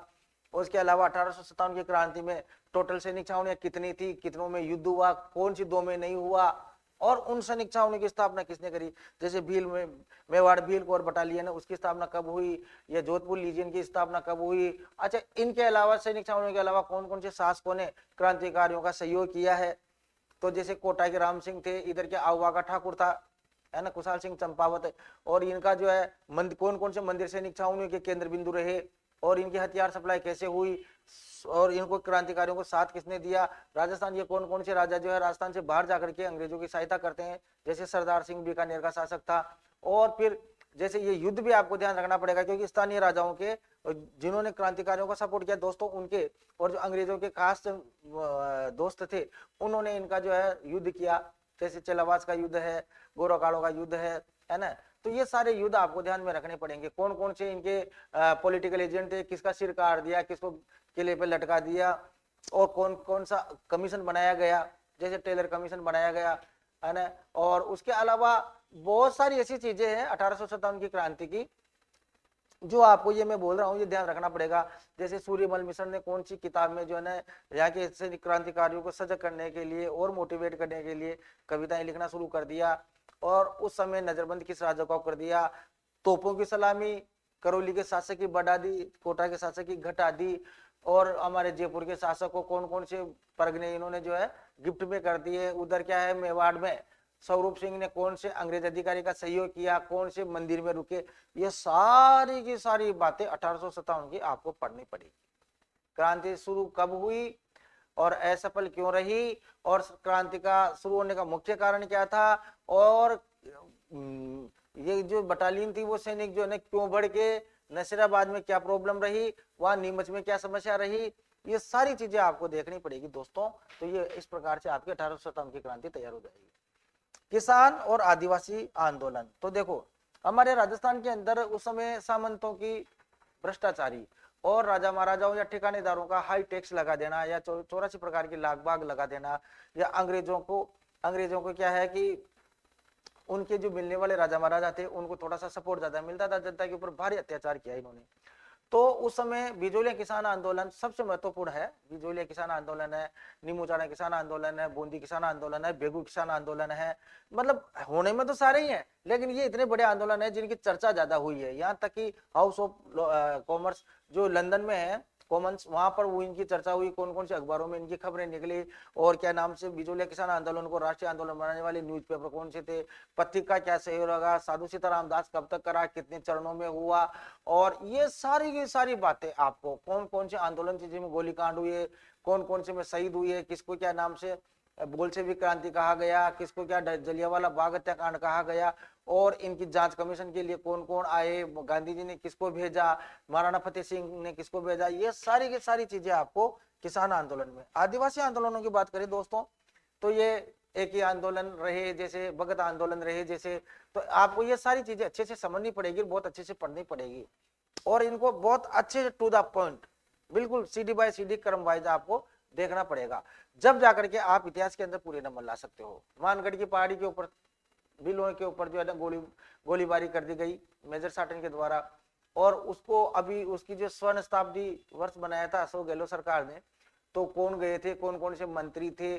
उसके अलावा 1857 की क्रांति में टोटल सैनिक छावनियां कितनी थी, कितनों में युद्ध हुआ, कौन सी दो में नहीं हुआ, और उन सैनिक छावनी की स्थापना किसने करी, जैसे भील में मेवाड़ भील कोर बटालियन है उसकी स्थापना कब हुई, या जोधपुर लीजियन की स्थापना कब हुई। अच्छा, इनके अलावा सैनिक छावनियों के अलावा कौन कौन से शासकों ने क्रांतिकारियों का सहयोग किया है? तो जैसे कोटा के राम सिंह थे, इधर के आउवा का ठाकुर था, है ना, कुशाल सिंह चंपावत, और इनका जो है कौन कौन से मंदिर सैनिक छावनियों के केंद्र बिंदु रहे, और इनकी हथियार सप्लाई कैसे हुई, और इनको क्रांतिकारियों को साथ किसने दिया। राजस्थान, ये कौन कौन से राजा जो है राजस्थान से बाहर जाकर के अंग्रेजों की सहायता करते हैं, जैसे सरदार सिंह बीकानेर का शासक था। और फिर जैसे ये युद्ध भी आपको ध्यान रखना पड़ेगा, क्योंकि स्थानीय राजाओं के जिन्होंने क्रांतिकारियों का सपोर्ट किया दोस्तों उनके, और जो अंग्रेजों के खास दोस्त थे उन्होंने इनका जो है युद्ध किया, जैसे चलावास का युद्ध है, गोरकाड़ों का युद्ध है ना। तो ये सारे युद्ध आपको ध्यान में रखने पड़ेंगे, कौन कौन से इनके पॉलिटिकल एजेंट थे, किसका सिर काट दिया, किसको किले पे लटका दिया, और कौन कौन सा कमीशन बनाया गया, जैसे टेलर कमीशन बनाया गया, है ना। और उसके अलावा बहुत सारी ऐसी चीजें हैं 1857 की क्रांति की जो आपको ये मैं बोल रहा हूँ ये ध्यान रखना पड़ेगा। जैसे सूर्यमल मिश्र ने कौन सी किताब में जो है ना यहाँ के सैनिक क्रांतिकारियों को सजग करने के लिए और मोटिवेट करने के लिए कविताएं लिखना शुरू कर दिया, और उस समय नजरबंद किस राजा को कर दिया, तोपों की सलामी करौली के शासक की बढ़ा दी, कोटा के शासक की घटा दी, और हमारे जयपुर के शासक को कौन कौन से परगने इन्होंने जो है गिफ्ट में कर दिए। उधर क्या है मेवाड़ में स्वरूप सिंह ने कौन से अंग्रेज अधिकारी का सहयोग किया, कौन से मंदिर में रुके, ये सारी की सारी बातें 1857 की आपको पढ़नी पड़ेगी। क्रांति शुरू कब हुई और असफल क्यों रही, और क्रांति का शुरू होने का मुख्य कारण क्या था, और ये जो बटालियन थी वो सैनिक जो है क्यों बढ़ के, नसीराबाद में क्या प्रॉब्लम रही, वहां नीमच में क्या समस्या रही, ये सारी चीजें आपको देखनी पड़ेगी दोस्तों। तो ये इस प्रकार से आपके 1857 की क्रांति तैयार हो जाएगी। किसान और आदिवासी आंदोलन, तो देखो हमारे राजस्थान के अंदर उस समय सामंतों की भ्रष्टाचारी और राजा महाराजाओं या ठिकानेदारों का हाई टैक्स लगा देना, या 84 प्रकार की लाग बाग लगा देना, या अंग्रेजों को क्या है कि उनके जो मिलने वाले राजा महाराजा थे उनको थोड़ा सा सपोर्ट ज्यादा मिलता था, जनता के ऊपर भारी अत्याचार किया इन्होंने। तो उस समय बिजोलिया किसान आंदोलन सबसे महत्वपूर्ण है। बिजोलिया किसान आंदोलन है, नीमूचाना किसान आंदोलन है, बूंदी किसान आंदोलन है, बेगू किसान आंदोलन है, मतलब होने में तो सारे ही हैं, लेकिन ये इतने बड़े आंदोलन है जिनकी चर्चा ज्यादा हुई है। यहाँ तक कि हाउस ऑफ कॉमर्स जो लंदन में है कॉमन्स, वहां पर वो इनकी चर्चा हुई, कौन कौन से अखबारों में इनकी खबरें निकली, और क्या नाम से बिजोलिया किसान आंदोलन को राष्ट्रीय आंदोलन बनाने वाले न्यूज़पेपर कौन से थे, पत्रिका क्या सहयोग रहा, साधु सीताराम दास कब तक करा, कितने चरणों में हुआ, और ये सारी की सारी बातें आपको, कौन कौन से आंदोलन थे जिनमें गोलीकांड हुए, कौन कौन से में शहीद हुए, किसको क्या नाम से बोल्शेविक क्रांति कहा गया, किसको क्या जलियांवाला बाग हत्याकांड कहा गया, और इनकी जांच कमीशन के लिए कौन कौन आए, गांधी जी ने किसको भेजा, महाराणा फतेह सिंह ने किसको भेजा, ये सारी की सारी चीजें आपको किसान आंदोलन में। आदिवासी आंदोलनों की बात करें दोस्तों तो ये एक ही आंदोलन रहे, जैसे भगत आंदोलन रहे जैसे, तो आपको ये सारी चीजें अच्छे से समझनी पड़ेगी, बहुत अच्छे से पढ़नी पड़ेगी, और इनको बहुत अच्छे से टू द पॉइंट बिल्कुल CD बाय CD क्रम वाइज आपको देखना पड़ेगा, जब जाकर के आप इतिहास के अंदर पूरे नंबर ला सकते हो। मानगढ़ की पहाड़ी के ऊपर भीलों के ऊपर जो है ना गोलीबारी कर दी गई मेजर साटन के द्वारा। और उसको अभी उसकी जो स्वर्ण शताब्दी वर्ष बनाया था अशोक गहलोत सरकार ने, तो कौन गए थे, कौन कौन से मंत्री थे,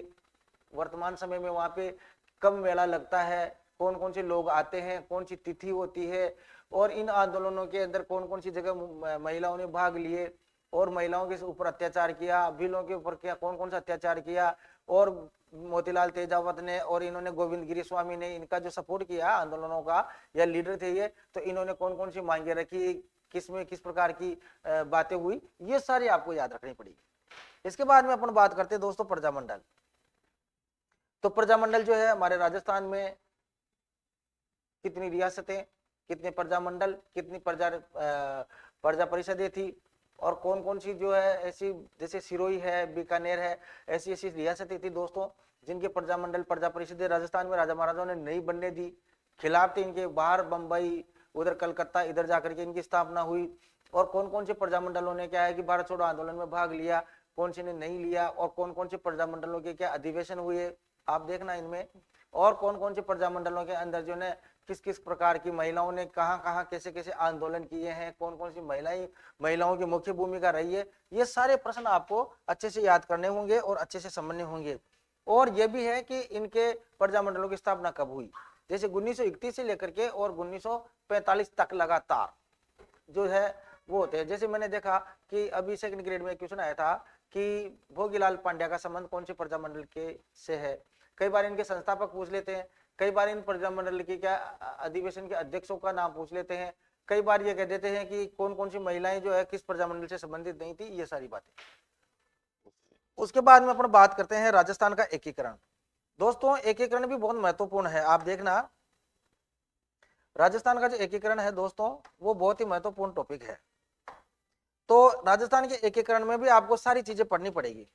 वर्तमान समय में वहां पे कब मेला लगता है, कौन कौन से लोग आते हैं, कौन सी तिथि होती है, और इन आंदोलनों के अंदर कौन कौन सी जगह महिलाओं ने भाग लिए और महिलाओं के ऊपर अत्याचार किया, भीलों के ऊपर क्या कौन कौन सा अत्याचार किया, और मोतीलाल तेजावत ने और इन्होंने गोविंद गिरी स्वामी ने इनका जो सपोर्ट किया आंदोलनों का, या लीडर थे ये, तो इन्होंने कौन कौन सी मांगे रखी, किस में किस प्रकार की बातें हुई, ये सारी आपको याद रखनी पड़ेगी। इसके बाद में अपन बात करते हैं दोस्तों प्रजामंडल। तो प्रजामंडल जो है हमारे राजस्थान में कितनी रियासतें, कितने प्रजामंडल, कितनी प्रजा परिषदें थी, और कौन कौन सी जो है ऐसी, जैसे सिरोही है, बीकानेर है, ऐसी ऐसी रियासतें थी दोस्तों जिनके प्रजामंडल प्रजा परिषदें राजस्थान में राजा महाराजाओं ने नहीं बनने दी, खिलाफ थे इनके, बाहर बंबई, उधर कलकत्ता, इधर जाकर के इनकी स्थापना हुई। और कौन कौन से प्रजामंडलों ने क्या है कि भारत छोड़ो आंदोलन में भाग लिया, कौन से ने नहीं लिया, और कौन कौन से प्रजामंडलों के क्या अधिवेशन हुए, आप देखना इनमें। और कौन कौन से प्रजामंडलों के अंदर जो है किस किस प्रकार की महिलाओं ने कहां कहां कैसे कैसे आंदोलन किए हैं, कौन कौन सी महिलाओं की मुख्य भूमिका रही है, ये सारे प्रश्न आपको अच्छे से याद करने होंगे और अच्छे से समझने होंगे। और ये भी है कि इनके प्रजामंडलों की स्थापना कब हुई, जैसे 1931 से लेकर के और 1945 तक लगातार जो है वो होते हैं। जैसे मैंने देखा कि अभी सेकंड ग्रेड में क्वेश्चन आया था कि भोगीलाल पांड्या का संबंध कौन से प्रजामंडल के से है, कई बार इनके संस्थापक पूछ लेते हैं, कई बार इन प्रजामंडल की क्या अधिवेशन के अध्यक्षों का नाम पूछ लेते हैं, कई बार ये कह देते हैं कि कौन कौन सी महिलाएं जो है किस प्रजामंडल से संबंधित नहीं थी, ये सारी बातें। उसके बाद में अपन बात करते हैं राजस्थान का एकीकरण। दोस्तों एकीकरण भी बहुत महत्वपूर्ण है, आप देखना राजस्थान का जो एकीकरण है दोस्तों वो बहुत ही महत्वपूर्ण टॉपिक है। तो राजस्थान के एकीकरण में भी आपको सारी चीजें पढ़नी पड़ेगी,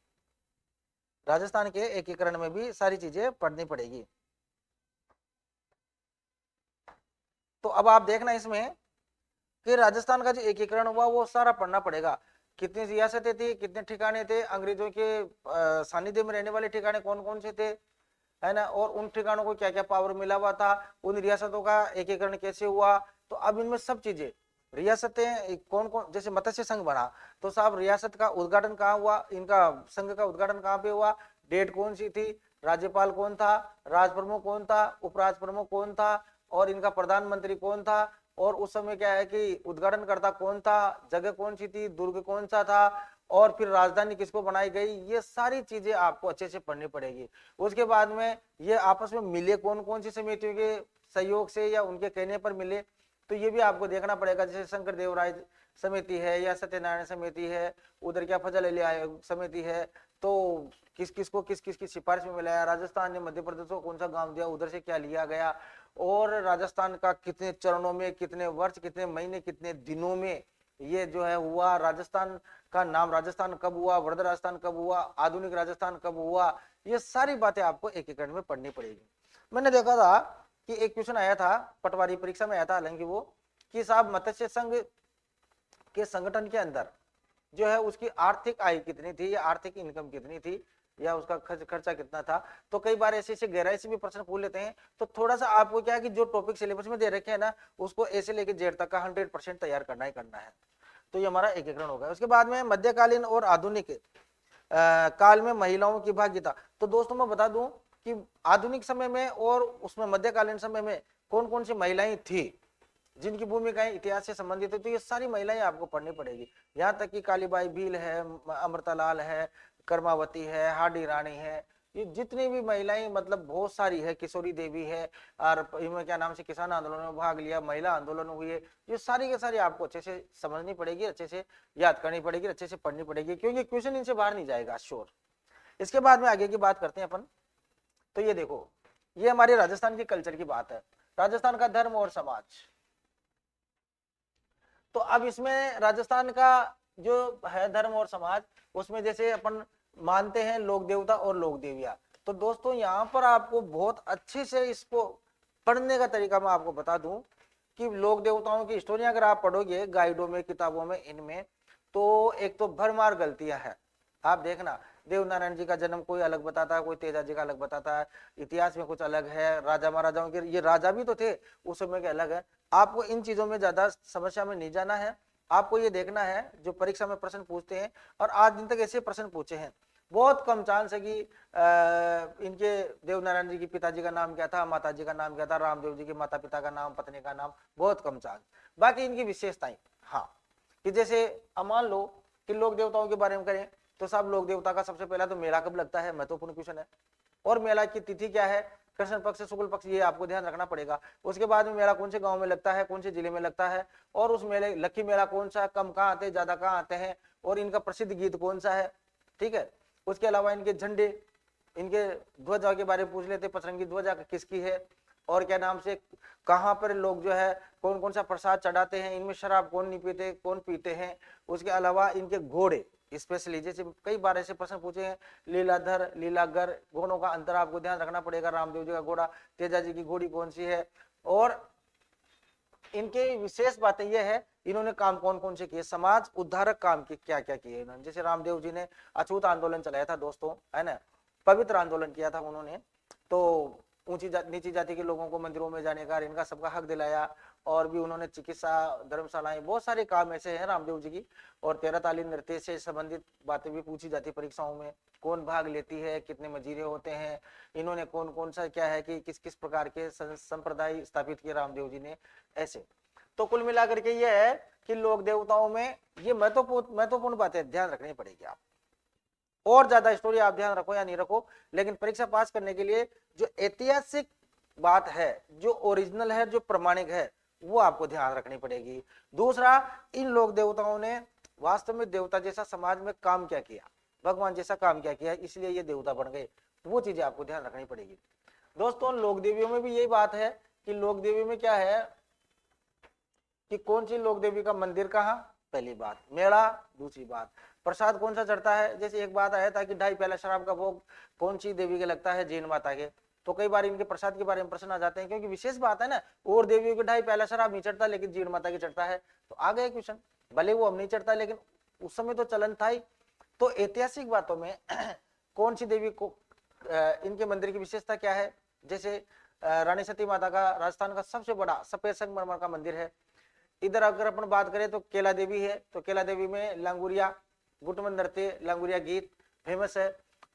राजस्थान के एकीकरण में भी सारी चीजें पढ़नी पड़ेगी। तो अब आप देखना इसमें कि राजस्थान का जो एकीकरण हुआ वो सारा पढ़ना पड़ेगा, कितनी रियासतें थी, कितने ठिकाने थे, अंग्रेजों के सानिध्य में रहने वाले ठिकाने कौन कौन से थे, है ना, और उन ठिकानों को क्या क्या पावर मिला हुआ था, उन रियासतों का एकीकरण कैसे हुआ। तो अब इनमें सब चीजें, रियासतें कौन कौन, जैसे मत्स्य संघ बना तो साहब रियासत का उद्घाटन कहाँ हुआ, इनका संघ का उद्घाटन कहाँ पे हुआ, डेट कौन सी थी, राज्यपाल कौन था, राज प्रमुख कौन था, उपराज प्रमुख कौन था, और इनका प्रधानमंत्री कौन था, और उस समय क्या है कि उद्घाटनकर्ता कौन था, जगह कौन सी थी, दुर्ग कौन सा था, और फिर राजधानी किसको बनाई गई, ये सारी चीजें आपको अच्छे से पढ़नी पड़ेगी। उसके बाद में ये आपस में मिले कौन कौन सी समितियों के सहयोग से या उनके कहने पर मिले, तो ये भी आपको देखना पड़ेगा। जैसे शंकर देवराय समिति है या सत्यनारायण समिति है, उधर क्या फजल अली आयोग समिति है, तो किस किस को किस किस की सिफारिश में मिलाया, राजस्थान ने मध्य प्रदेश को कौन सा गांव दिया, उधर से क्या लिया गया, और राजस्थान का कितने चरणों में, कितने वर्ष, कितने महीने, कितने दिनों में ये जो है हुआ, राजस्थान का नाम राजस्थान कब हुआ, वर्ध राजस्थान कब हुआ, आधुनिक राजस्थान कब हुआ, ये सारी बातें आपको एक एकड़ में पढ़नी पड़ेगी। मैंने देखा था कि एक क्वेश्चन आया था पटवारी परीक्षा में आया था, हालांकि वो कि साहब मत्स्य संघ के संगठन के अंदर जो है उसकी आर्थिक आय कितनी थी या आर्थिक इनकम कितनी थी या उसका खर्चा कितना था। तो कई बार ऐसे गहराई से भी प्रश्न पूछ लेते हैं, तो थोड़ा सा आपको क्या है कि जो टॉपिक सिलेबस में दे रखे हैं ना उसको ऐसे लेके जेड तक का 100% तैयार करना ही करना है। तो ये हमारा एकीकरण होगा। उसके बाद में मध्यकालीन और आधुनिक काल में महिलाओं की भागीदारी। तो दोस्तों मैं बता दूं कि आधुनिक समय में और उसमें मध्यकालीन समय में कौन कौन सी महिलाएं थी जिनकी भूमिकाएं इतिहास से संबंधित है, तो ये सारी महिलाएं आपको पढ़नी पड़ेगी। यहाँ तक कि कालीबाई भील है, अमृतालाल है, कर्मावती है, हाडी रानी है, ये जितनी भी महिलाएं मतलब बहुत सारी है, किशोरी देवी है, और इनमें क्या नाम से किसान आंदोलन में भाग लिया, महिला आंदोलन हुई है, ये सारी के सारी आपको अच्छे से समझनी पड़ेगी, अच्छे से याद करनी पड़ेगी, अच्छे से पढ़नी पड़ेगी, क्योंकि क्वेश्चन इनसे बाहर नहीं जाएगा श्योर। इसके बाद में आगे की बात करते हैं अपन। तो ये देखो ये हमारे राजस्थान के कल्चर की बात है, राजस्थान का धर्म और समाज। तो अब इसमें राजस्थान का जो है धर्म और समाज, उसमें जैसे अपन मानते हैं लोक देवता और लोक देविया। तो दोस्तों यहाँ पर आपको बहुत अच्छे से इसको पढ़ने का तरीका मैं आपको बता दूं कि लोक देवताओं की स्टोरियां अगर आप पढ़ोगे गाइडों में, किताबों में, इनमें, तो एक तो भरमार गलतियां हैं। आप देखना देवनारायण जी का जन्म कोई अलग बताता है, कोई तेजा जी का अलग बताता है, इतिहास में कुछ अलग है, राजा महाराजाओं के ये राजा भी तो थे उस समय के अलग है। आपको इन चीजों में ज्यादा समस्या में नहीं जाना है, आपको ये देखना है जो परीक्षा में प्रश्न पूछते हैं, और आज दिन तक ऐसे प्रश्न पूछे हैं, बहुत कम चांस है कि इनके देवनारायण जी के पिताजी का नाम क्या था, माता जी का नाम क्या था, रामदेव जी के माता पिता का नाम, पत्नी का नाम, बहुत कम चांस। बाकी इनकी विशेषताएं, हाँ, कि जैसे मान लो कि लोक देवताओं के बारे में करें तो साहब लोक देवता का सबसे पहला तो मेला कब लगता है, महत्वपूर्ण क्वेश्चन है, और मेला की तिथि क्या है, कृष्ण पक्ष शुक्ल पक्ष, ये आपको ध्यान रखना पड़ेगा। उसके बाद में मेला कौन से गांव में लगता है, कौन से जिले में लगता है, और उस मेले लक्की मेला कौन सा, कम कहाँ आते हैं, ज्यादा कहाँ आते हैं, और इनका प्रसिद्ध गीत कौन सा है, ठीक है। उसके अलावा इनके झंडे, इनके ध्वजा के बारे में पूछ लेते, पचरंगी ध्वजा किसकी है, और क्या नाम से, कहाँ पर लोग जो है कौन कौन सा प्रसाद चढ़ाते हैं, इनमें शराब कौन नहीं पीते, कौन पीते हैं। उसके अलावा इनके घोड़े स्पेशली, जैसे कई बार ऐसे प्रश्न पूछे हैं, लीलाधर लीलागर, घोड़ों का अंतर आपको ध्यान रखना पड़ेगा, रामदेव जी का घोड़ा, तेजा जी की घोड़ी कौन सी है, और इनके विशेष बातें यह है इन्होंने काम कौन कौन से किए, समाज उद्धारक काम के क्या क्या किए इन्होंने। जैसे रामदेव जी ने अछूत आंदोलन चलाया था दोस्तों, है ना, पवित्र आंदोलन किया था उन्होंने, तो नीची जाति के लोगों को मंदिरों में जाने का, इनका सबका हक दिलाया, और भी उन्होंने चिकित्सा धर्मशालाएं, बहुत सारे काम ऐसे हैं रामदेव जी की। और 13 ताली नृत्य से संबंधित बातें भी पूछी जाती परीक्षाओं में, कौन भाग लेती है, कितने मजीरे होते हैं, इन्होंने कौन कौन सा क्या है कि किस किस प्रकार के संप्रदाय स्थापित किए रामदेव जी ने, ऐसे। तो कुल मिलाकर के ये है कि लोक देवताओं में ये महत्वपूर्ण बातें ध्यान रखनी पड़ेगी आप, और ज्यादा स्टोरी आप ध्यान रखो या नहीं रखो, लेकिन परीक्षा पास करने के लिए जो ऐतिहासिक बात है, जो ओरिजिनल है, जो प्रमाणिक है, वो आपको ध्यान रखनी पड़ेगी। दूसरा, इन लोक देवताओं ने वास्तव में देवता जैसा समाज में काम क्या किया, भगवान जैसा काम क्या किया, इसलिए ये देवता बन गए, वो चीजें आपको ध्यान रखनी पड़ेगी। दोस्तों लोक देवियों में भी यही बात है कि लोक देवी में क्या है कि कौन सी लोक देवी का मंदिर कहाँ, पहली बात, मेला, दूसरी बात प्रसाद कौन सा चढ़ता है। जैसे एक बात आया था कि 2.5 प्याला शराब का भोग कौन सी देवी के लगता है, जैन माता के, तो कई बार इनके प्रसाद के बारे में प्रश्न आ जाते हैं, क्योंकि विशेष बात है ना, और देवियों के 2.5 प्याला शराब नहीं चढ़ता, लेकिन जैन माता के चढ़ता है, तो आ गए क्वेश्चन, भले वो हम नहीं चढ़ता लेकिन उस समय तो चलन था ही। तो ऐतिहासिक बातों में कौन सी देवी को इनके मंदिर की विशेषता क्या है, जैसे रानी सती माता का राजस्थान का सबसे बड़ा सफेद संगमरमर का मंदिर है। इधर अगर अपन बात करें तो केला देवी है, तो केला देवी में लांगुरिया गुटमन नृत्य, लांगुरिया गीत फेमस है।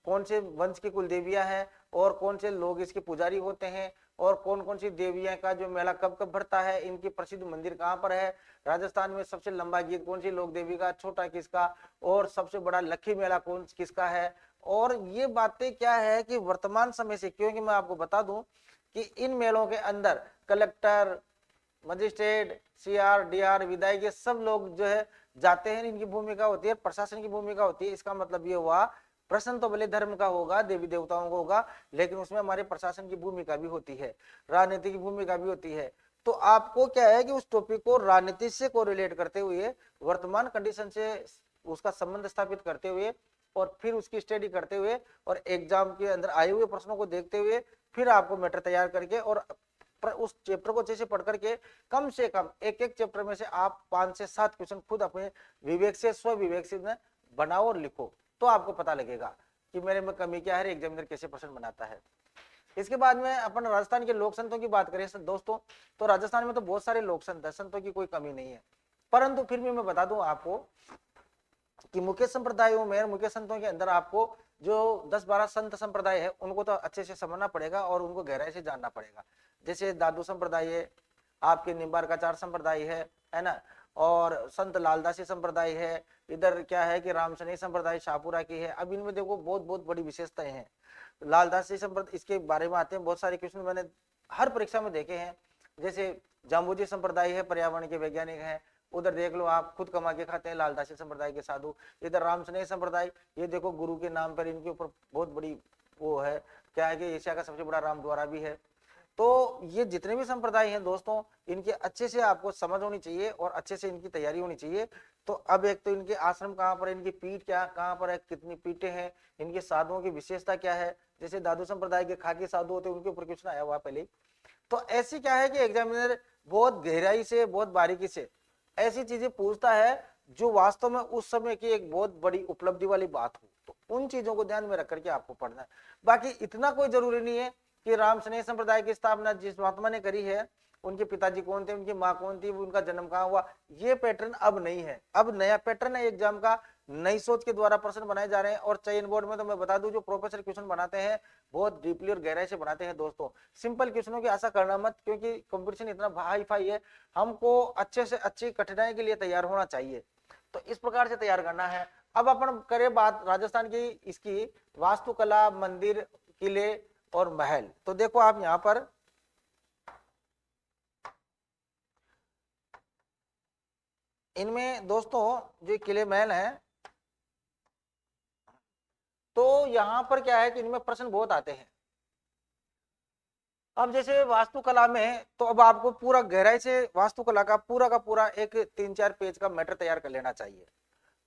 कौन से वंश की कुल देवियां हैं, और कौन से लोग इसके पुजारी होते हैं, और कौन कौन सी देवियां का जो मेला कब कब भरता है, इनकी प्रसिद्ध मंदिर कहाँ पर है, राजस्थान में सबसे लंबा गीत कौन सी लोक देवी का, छोटा किसका, और सबसे बड़ा लक्की मेला कौन किसका है। और ये बातें क्या है कि वर्तमान समय से, क्योंकि मैं आपको बता दूं कि इन मेलों के अंदर कलेक्टर, मजिस्ट्रेट, सीआर, डीआर, विधायक, ये सब लोग जो है जाते हैं, इनकी भूमिका होती है, प्रशासन की भूमिका होती है। इसका मतलब ये हुआ प्रश्न तो भले धर्म का होगा, देवी देवताओं को होगा, लेकिन उसमें हमारे प्रशासन की भूमिका भी होती है, राजनीति की भूमिका भी होती है। तो आपको क्या है कि उस टॉपिक को राजनीति से कोरिलेट करते हुए, वर्तमान कंडीशन से उसका संबंध स्थापित करते हुए, और फिर उसकी स्टडी करते हुए, और एग्जाम के अंदर आए हुए प्रश्नों को देखते हुए, फिर आपको मैटर तैयार करके और उस चैप्टर को अच्छे से पढ़ करके कम से कम एक एक चैप्टर में से आप 5 से 7 क्वेश्चन खुद अपने विवेक से, स्व विवेक से बनाओ और लिखो, तो आपको पता लगेगा कि मेरे में कमी क्या है, एग्जामिनर कैसे प्रश्न बनाता है। इसके बाद में अपन राजस्थान के लोक संतों की बात करें दोस्तों, तो राजस्थान में तो बहुत सारे लोक संत है, संतों की कोई कमी नहीं है, परंतु फिर भी मैं बता दूं आपको कि मुख्य संप्रदायों में, मुख्य संतों के अंदर आपको जो 10-12 संत संप्रदाय है उनको तो अच्छे से समझना पड़ेगा और उनको गहराई से जानना पड़ेगा। जैसे दादू संप्रदाय है, आपके निम्बारकाचार संप्रदाय है ना, और संत लालदासी संप्रदाय है, इधर क्या है कि रामसनेही संप्रदाय शाहपुरा की है। अब इनमें देखो बहुत बहुत बड़ी विशेषताएं हैं। लालदासी संप्रदाय, इसके बारे में आते हैं बहुत सारे क्वेश्चन, मैंने हर परीक्षा में देखे हैं। जैसे जाम्बूजी संप्रदाय है, पर्यावरण के वैज्ञानिक है, उधर देख लो आप, खुद कमा के खाते हैं लालदासी संप्रदाय के साधु। इधर रामसनेही संप्रदाय, ये देखो गुरु के नाम पर इनके ऊपर बहुत बड़ी वो है, क्या है कि एशिया का सबसे बड़ा रामद्वारा भी है। तो ये जितने भी संप्रदाय हैं दोस्तों, इनके अच्छे से आपको समझ होनी चाहिए और अच्छे से इनकी तैयारी होनी चाहिए। तो अब एक तो इनके आश्रम कहाँ पर है, इनकी पीठ क्या कहाँ पर है, कितनी पीठें हैं, इनके साधुओं की विशेषता क्या है। जैसे दादू संप्रदाय के खाकी साधु होते हैं, उनके ऊपर क्वेश्चन आया हुआ पहले। तो ऐसी क्या है कि एग्जामिनर बहुत गहराई से, बहुत बारीकी से ऐसी चीजें पूछता है जो वास्तव में उस समय की एक बहुत बड़ी उपलब्धि वाली बात हो, तो उन चीजों को ध्यान में रख करके आपको पढ़ना है। बाकी इतना कोई जरूरी नहीं है कि राम स्नेह संप्रदाय की स्थापना जिस महात्मा ने करी है, उनके पिताजी कौन थे, उनकी माँ कौन थी, उनका जन्म कहाँ हुआ, ये पैटर्न अब नहीं है। अब नया पैटर्न है एग्जाम का, नई सोच के द्वारा प्रश्न बनाए जा रहे हैं। और चयन बोर्ड में तो मैं बता दूं, जो प्रोफेसर क्वेश्चन बनाते हैं बहुत डीपली और गहराई से बनाते हैं दोस्तों। सिंपल क्वेश्चनों की आशा करना मत, क्योंकि कंपटीशन इतना हाई फाई है, हमको अच्छे से अच्छी कठिनाई के लिए तैयार होना चाहिए। तो इस प्रकार से तैयार करना है। अब अपन करें बात राजस्थान की, इसकी वास्तुकला, मंदिर, किले और महल। तो देखो आप यहाँ पर इनमें दोस्तों जो किले महल हैं, तो यहां पर क्या है कि इनमें प्रश्न बहुत आते हैं। अब जैसे वास्तुकला में, तो अब आपको पूरा गहराई से वास्तुकला का पूरा एक 3-4 पेज का मैटर तैयार कर लेना चाहिए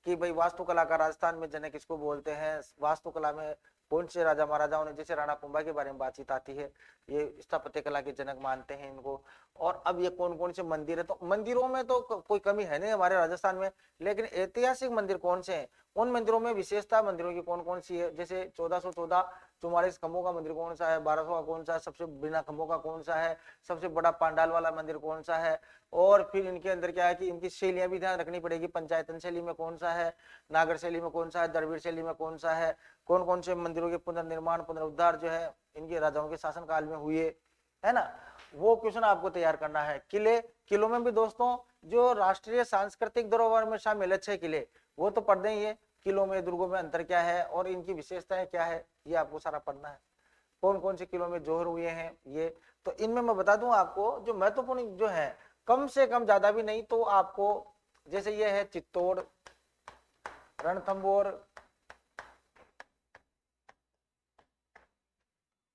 कि भाई वास्तुकला का राजस्थान में जनक किसको बोलते हैं, वास्तुकला में कौन से राजा महाराजाओं ने, जैसे राणा कुंभा के बारे में बातचीत आती है, ये स्थापत्य कला के जनक मानते हैं इनको। और अब ये कौन कौन से मंदिर है, तो मंदिरों में तो कोई कमी है नहीं हमारे राजस्थान में, लेकिन ऐतिहासिक मंदिर कौन से हैं, उन मंदिरों में विशेषता मंदिरों की कौन कौन सी है। जैसे 1414 44 खंभों का मंदिर कौन सा है, 1200 का कौन सा है, सबसे बिना खंभों का कौन सा है, सबसे बड़ा पांडाल वाला मंदिर कौन सा है। और फिर इनके अंदर क्या है कि इनकी शैलियां भी ध्यान रखनी पड़ेगी, पंचायतन शैली में कौन सा है, नागर शैली में कौन सा है, द्रविड़ शैली में कौन सा है, कौन कौन से मंदिरों के पुनर्निर्माण पुनरुद्धार जो है इनके राजाओं के शासन काल में हुए, है ना, वो क्वेश्चन आपको तैयार करना है। किलों में भी दोस्तों जो राष्ट्रीय सांस्कृतिक धरोहर में शामिल है 6 किले, वो तो पढ़ देंगे। किलों में दुर्गों में अंतर क्या है और इनकी विशेषताएं क्या है, ये आपको सारा पढ़ना है। कौन कौन से किलों में जोहर हुए हैं ये, तो इनमें मैं बता दूं आपको जो महत्वपूर्ण जो है, कम से कम, ज्यादा भी नहीं, तो आपको जैसे ये है चित्तौड़, रणथंबोर,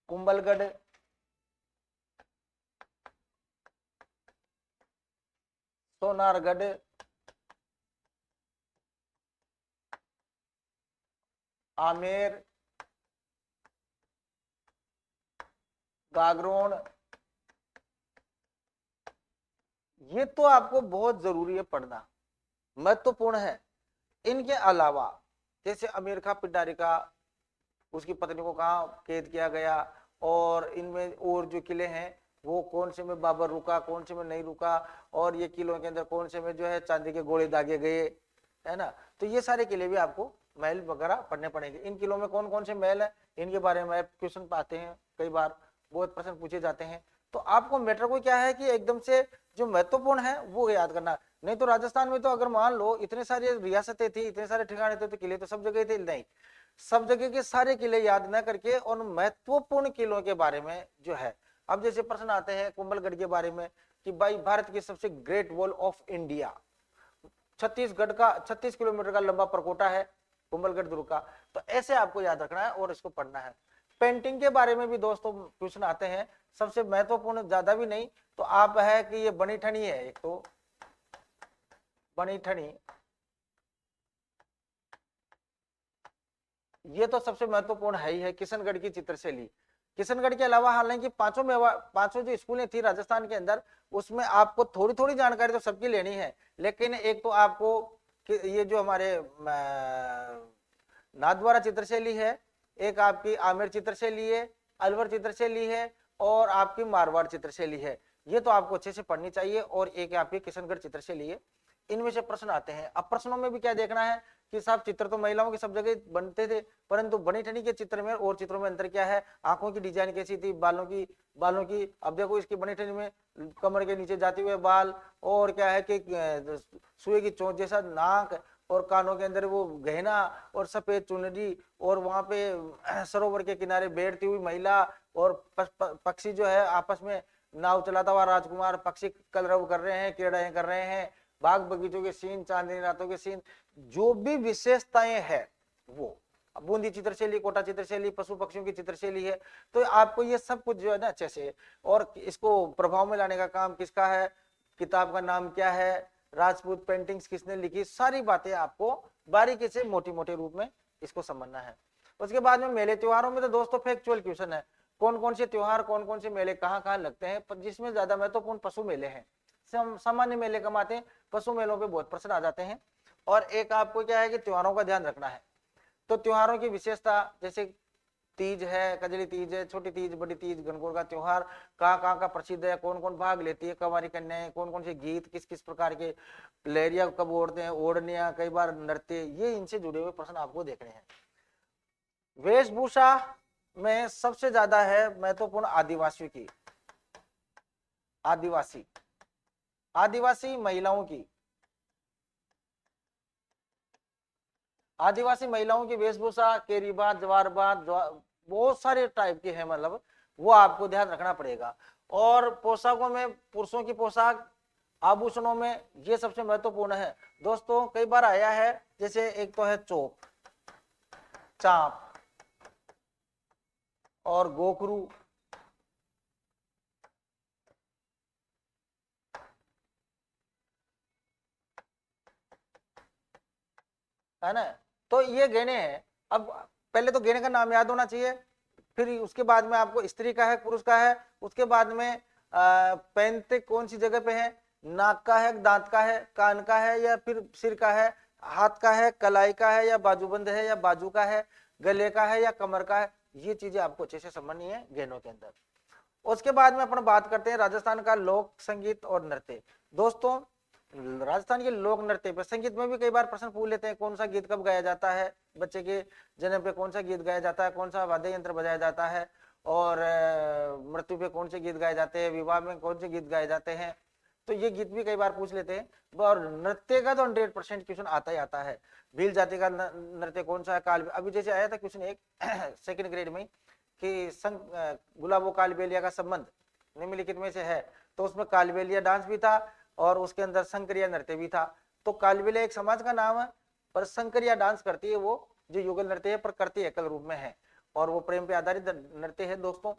कुंभलगढ़, सोनारगढ़, आमेर, गागरोन, ये तो आपको बहुत जरूरी है पढ़ना, महत्वपूर्ण है। इनके अलावा जैसे अमीर खां पिटारी का, उसकी पत्नी को कहाँ कैद किया गया, और इनमें और जो किले हैं वो कौन से में बाबर रुका, कौन से में नहीं रुका, और ये किलों के अंदर कौन से में जो है चांदी के गोले दागे गए, है ना। तो ये सारे किले भी आपको महल वगैरह पढ़ने पड़ेंगे। इन किलों में कौन कौन से महल है, इनके बारे में क्वेश्चन पाते हैं, कई बार बहुत प्रश्न पूछे जाते हैं। तो आपको मैटर को क्या है कि एकदम से जो महत्वपूर्ण है वो याद करना। नहीं तो राजस्थान में तो अगर मान लो इतने सारे रियासतें थी, इतने सारे ठिकाने थे, तो किले तो सब जगह थे नहीं, सब जगह के सारे किले याद न करके और महत्वपूर्ण किलों के बारे में जो है। अब जैसे प्रश्न आते हैं कुंभलगढ़ के बारे में कि भाई भारत की सबसे great wall of India, Chhattisgarh का 36 किलोमीटर का लंबा परकोटा है कुंभलगढ़ दुर्ग का। तो ऐसे आपको याद रखना है और इसको पढ़ना है। पेंटिंग के बारे में भी दोस्तों क्वेश्चन आते हैं, सबसे महत्वपूर्ण, ज्यादा भी नहीं, तो आप है कि ये बनी ठनी है, एक तो बनी ठनी, ये तो सबसे महत्वपूर्ण है ही है। किशनगढ़ की चित्रशैली, किशनगढ़ के अलावा हालांकि पांचों जो स्कूलें थी राजस्थान के अंदर, उसमें आपको थोड़ी थोड़ी जानकारी तो सबकी लेनी है, लेकिन एक तो आपको ये जो हमारे नाथद्वारा चित्रशैली है, एक आपकी आमेर चित्रशैली है, अलवर चित्रशैली है, और आपकी मारवाड़ चित्रशैली है, ये तो आपको अच्छे से पढ़नी चाहिए। और एक आपकी किशनगढ़ चित्रशैली है। इनमें से प्रश्न आते हैं। अब प्रश्नों में भी क्या देखना है कि साहब चित्र तो महिलाओं के सब जगह बनते थे, परंतु बनी ठनी के चित्र में और चित्रों में अंतर क्या है, आंखों की डिजाइन कैसी थी, बालों की अब देखो इसकी बनी ठनी में कमर के नीचे जाते हुए बाल, और क्या है कि सुई की चोंच जैसा नाक, और कानों के अंदर वो गहना और सफेद चुनरी, और वहां पे सरोवर के किनारे बैठती हुई महिला, और पक्षी जो है आपस में नाव चलाता हुआ राजकुमार, पक्षी कलरव कर रहे हैं, क्रीड़ाएं कर रहे हैं, बाग बगीचों के सीन, चांदनी रातों के सीन, जो भी विशेषताएं है वो, बूंदी चित्रशैली, कोटा चित्रशैली, पशु पक्षियों की चित्रशैली है। तो आपको ये सब कुछ जो है ना अच्छे से, और इसको प्रभाव में लाने का काम किसका है, किताब का नाम क्या है, राजपूत पेंटिंग्स किसने लिखी, सारी बातें आपको बारीकी से मोटी मोटे रूप में इसको समझना है। उसके बाद में मेले त्योहारों में तो दोस्तों फैक्चुअल क्वेश्चन है, कौन कौन से त्योहार, कौन कौन से मेले कहाँ कहाँ लगते हैं, पर जिसमें ज्यादा महत्वपूर्ण पशु मेले हैं। सामान्य मेले कम आते हैं, पशु मेलों पे बहुत प्रश्न आ जाते हैं। और एक आपको क्या है कि त्योहारों का ध्यान रखना है। तो त्योहारों की विशेषता, जैसे तीज है, कजली तीज है, छोटी तीज, बड़ी तीज, गणगौर का त्योहार कहाँ का प्रसिद्ध है, कौन कौन भाग लेती है, कवारी कन्याएं, कौन कौन से गीत, किस किस प्रकार के, लहरिया कब ओढ़ते हैं, ओढ़निया, कई बार नृत्य, ये इनसे जुड़े हुए प्रश्न आपको देखने हैं। वेशभूषा में सबसे ज्यादा है महत्वपूर्ण आदिवासियों की, आदिवासी आदिवासी महिलाओं की, आदिवासी महिलाओं की वेशभूषा, केरीबात, जवारबात, बहुत सारे टाइप के हैं, मतलब वो आपको ध्यान रखना पड़ेगा। और पोशाकों में पुरुषों की पोशाक, आभूषणों में ये सबसे महत्वपूर्ण है दोस्तों। कई बार आया है, जैसे एक तो है चोप, चाप और गोखरू, है ना। तो ये गहने हैं। अब पहले तो गहने का नाम याद होना चाहिए, फिर उसके बाद में आपको स्त्री का है, पुरुष का है, उसके बाद में पहनते कौन सी जगह पे है, नाक का है, दांत का है, कान का है, या फिर सिर का है, हाथ का है, कलाई का है, या बाजूबंद है, या बाजू का है, गले का है, या कमर का है, ये चीजें आपको अच्छे से समझनी है गहनों के अंदर। उसके बाद में अपन बात करते हैं राजस्थान का लोक संगीत और नृत्य। दोस्तों राजस्थान के लोक नृत्य पे, संगीत में भी कई बार प्रश्न पूछ लेते हैं, कौन सा गीत कब गाया जाता है, बच्चे के जन्म पे कौन सा गीत गाया जाता है, कौन सा वाद्य यंत्र बजाया जाता है, और मृत्यु पे कौन से गीत गाए जाते हैं, विवाह में कौन से गीत गाए जाते हैं, तो ये गीत भी कई बार पूछ लेते हैं। और नृत्य का तो 100% क्वेश्चन आता ही आता है। भील जाति का नृत्य कौन सा है, काल, अभी जैसे आया था क्वेश्चन एक सेकंड ग्रेड में कि गुलाबो कालबेलिया का संबंध निम्नलिखित में से है, तो उसमें कालबेलिया डांस भी था और उसके अंदर शंकरिया नृत्य भी था। तो कालबेलिया एक समाज का नाम है, पर शंकरिया डांस करती है वो, जो युगल नृत्य है पर करती एकल रूप में है, और वो प्रेम पे आधारित नृत्य है दोस्तों।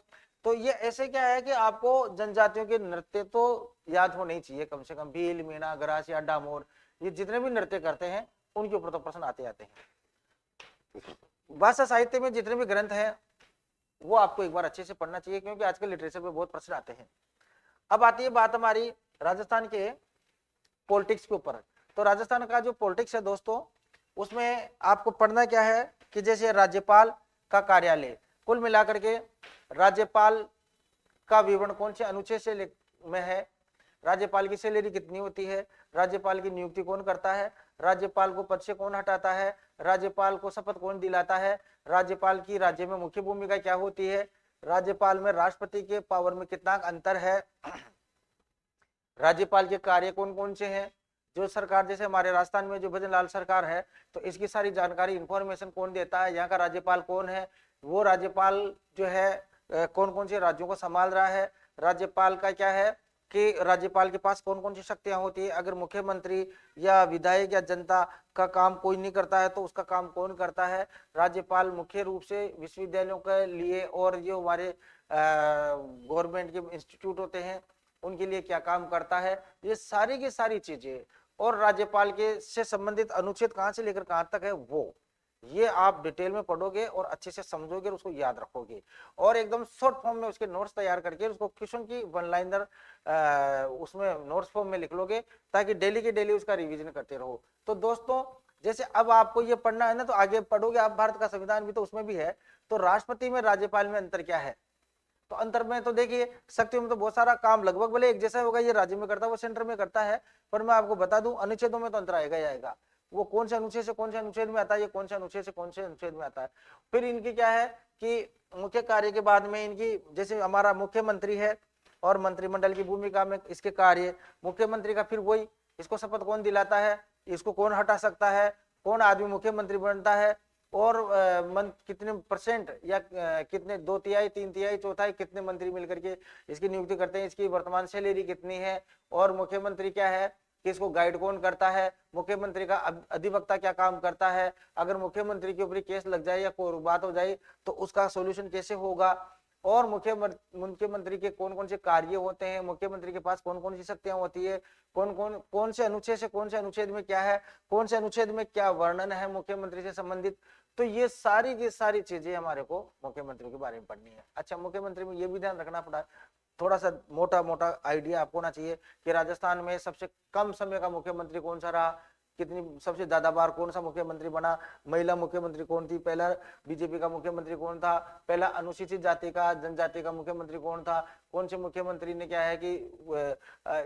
तो ये ऐसे क्या है कि आपको जनजातियों के नृत्य तो याद होने ही चाहिए कम से कम, भील, मीणा, गरासिया, डामोर, ये जितने भी नृत्य करते हैं उनके ऊपर तो प्रश्न आते आते हैं। भाषा साहित्य में जितने भी ग्रंथ हैं वो आपको एक बार अच्छे से पढ़ना चाहिए, क्योंकि आजकल लिटरेचर में बहुत प्रश्न आते हैं। अब आती है बात हमारी राजस्थान के पॉलिटिक्स के ऊपर। तो राजस्थान का जो पॉलिटिक्स है दोस्तों, उसमें आपको पढ़ना क्या है कि जैसे राज्यपाल का कार्यालय, कुल मिलाकर के राज्यपाल का विवरण कौन से अनुच्छेद से में है, राज्यपाल की सैलरी कितनी होती है, राज्यपाल की नियुक्ति कौन करता है, राज्यपाल को पद से कौन हटाता है, राज्यपाल को शपथ कौन दिलाता है, राज्यपाल की राज्य में मुख्य भूमिका क्या होती है, राज्यपाल में राष्ट्रपति के पावर में कितना अंतर है, राज्यपाल के कार्य कौन कौन से हैं, जो सरकार, जैसे हमारे राजस्थान में जो भजन लाल सरकार है, तो इसकी सारी जानकारी इंफॉर्मेशन कौन देता है, यहाँ का राज्यपाल कौन है, वो राज्यपाल जो है कौन कौन से राज्यों को संभाल रहा है, राज्यपाल का क्या है कि राज्यपाल के पास कौन कौन सी शक्तियां होती है, अगर मुख्यमंत्री या विधायक या जनता का काम कोई नहीं करता है तो उसका काम कौन करता है, राज्यपाल मुख्य रूप से विश्वविद्यालयों के लिए और जो हमारे गवर्नमेंट के इंस्टीट्यूट होते हैं उनके लिए क्या काम करता है, ये सारी की सारी चीजें, और राज्यपाल के से संबंधित अनुच्छेद कहां से लेकर कहां तक है वो, ये आप डिटेल में पढ़ोगे और अच्छे से समझोगे और उसको याद रखोगे, और एकदम शॉर्ट फॉर्म में उसके नोट्स तैयार करके उसको क्वेश्चन की वन लाइनर उसमें नोट्स फॉर्म में लिख लोगे, ताकि डेली के डेली उसका रिवीजन करते रहो। तो दोस्तों जैसे अब आपको ये पढ़ना है ना, तो आगे पढ़ोगे आप, भारत का संविधान भी तो उसमें भी है, तो राष्ट्रपति में राज्यपाल में अंतर क्या है, तो अंतर में तो देखिए शक्ति में तो बहुत सारा काम लगभग भले एक जैसा होगा, ये राज्य में करता है वो सेंटर में करता है, पर मैं आपको बता दूं अनुच्छेदों में तो अंतर आएगा ही आएगा, वो कौन से अनुच्छेद से कौन से अनुच्छेद में आता है, ये कौन से अनुच्छेद से कौन से अनुच्छेद में आता है। फिर इनकी क्या है कि मुख्य कार्य के बाद में इनकी, जैसे हमारा मुख्यमंत्री है और मंत्रिमंडल की भूमिका में इसके कार्य, मुख्यमंत्री का फिर वही, इसको शपथ कौन दिलाता है, इसको कौन हटा सकता है, कौन आदमी मुख्यमंत्री बनता है, और कितने परसेंट या कितने 2/3 3/3 1/4 कितने मंत्री मिलकर के इसकी नियुक्ति करते हैं, इसकी वर्तमान सैलरी कितनी है, और मुख्यमंत्री क्या है कि इसको गाइड कौन करता है, मुख्यमंत्री का अधिवक्ता क्या काम करता है, अगर मुख्यमंत्री के ऊपर केस लग जाए या कोई बात हो जाए तो उसका सोल्यूशन कैसे होगा, और मुख्यमंत्री के कौन कौन से कार्य होते हैं, मुख्यमंत्री के पास कौन कौन सी शक्तियां होती है, कौन से अनुच्छेद से कौन से अनुच्छेद में क्या है, कौन से अनुच्छेद में क्या वर्णन है मुख्यमंत्री से संबंधित, तो ये सारी की सारी चीजें हमारे को मुख्यमंत्री के बारे में पढ़नी है। अच्छा, मुख्यमंत्री में ये भी ध्यान रखना पड़ा, थोड़ा सा मोटा मोटा आइडिया आपको होना चाहिए कि राजस्थान में सबसे कम समय का मुख्यमंत्री कौन सा रहा, कितनी सबसे ज्यादा बार कौन सा मुख्यमंत्री बना, महिला मुख्यमंत्री कौन थी, पहला बीजेपी का मुख्यमंत्री कौन था, पहला अनुसूचित जाति का जनजाति का मुख्यमंत्री कौन था, कौन से मुख्यमंत्री ने क्या है कि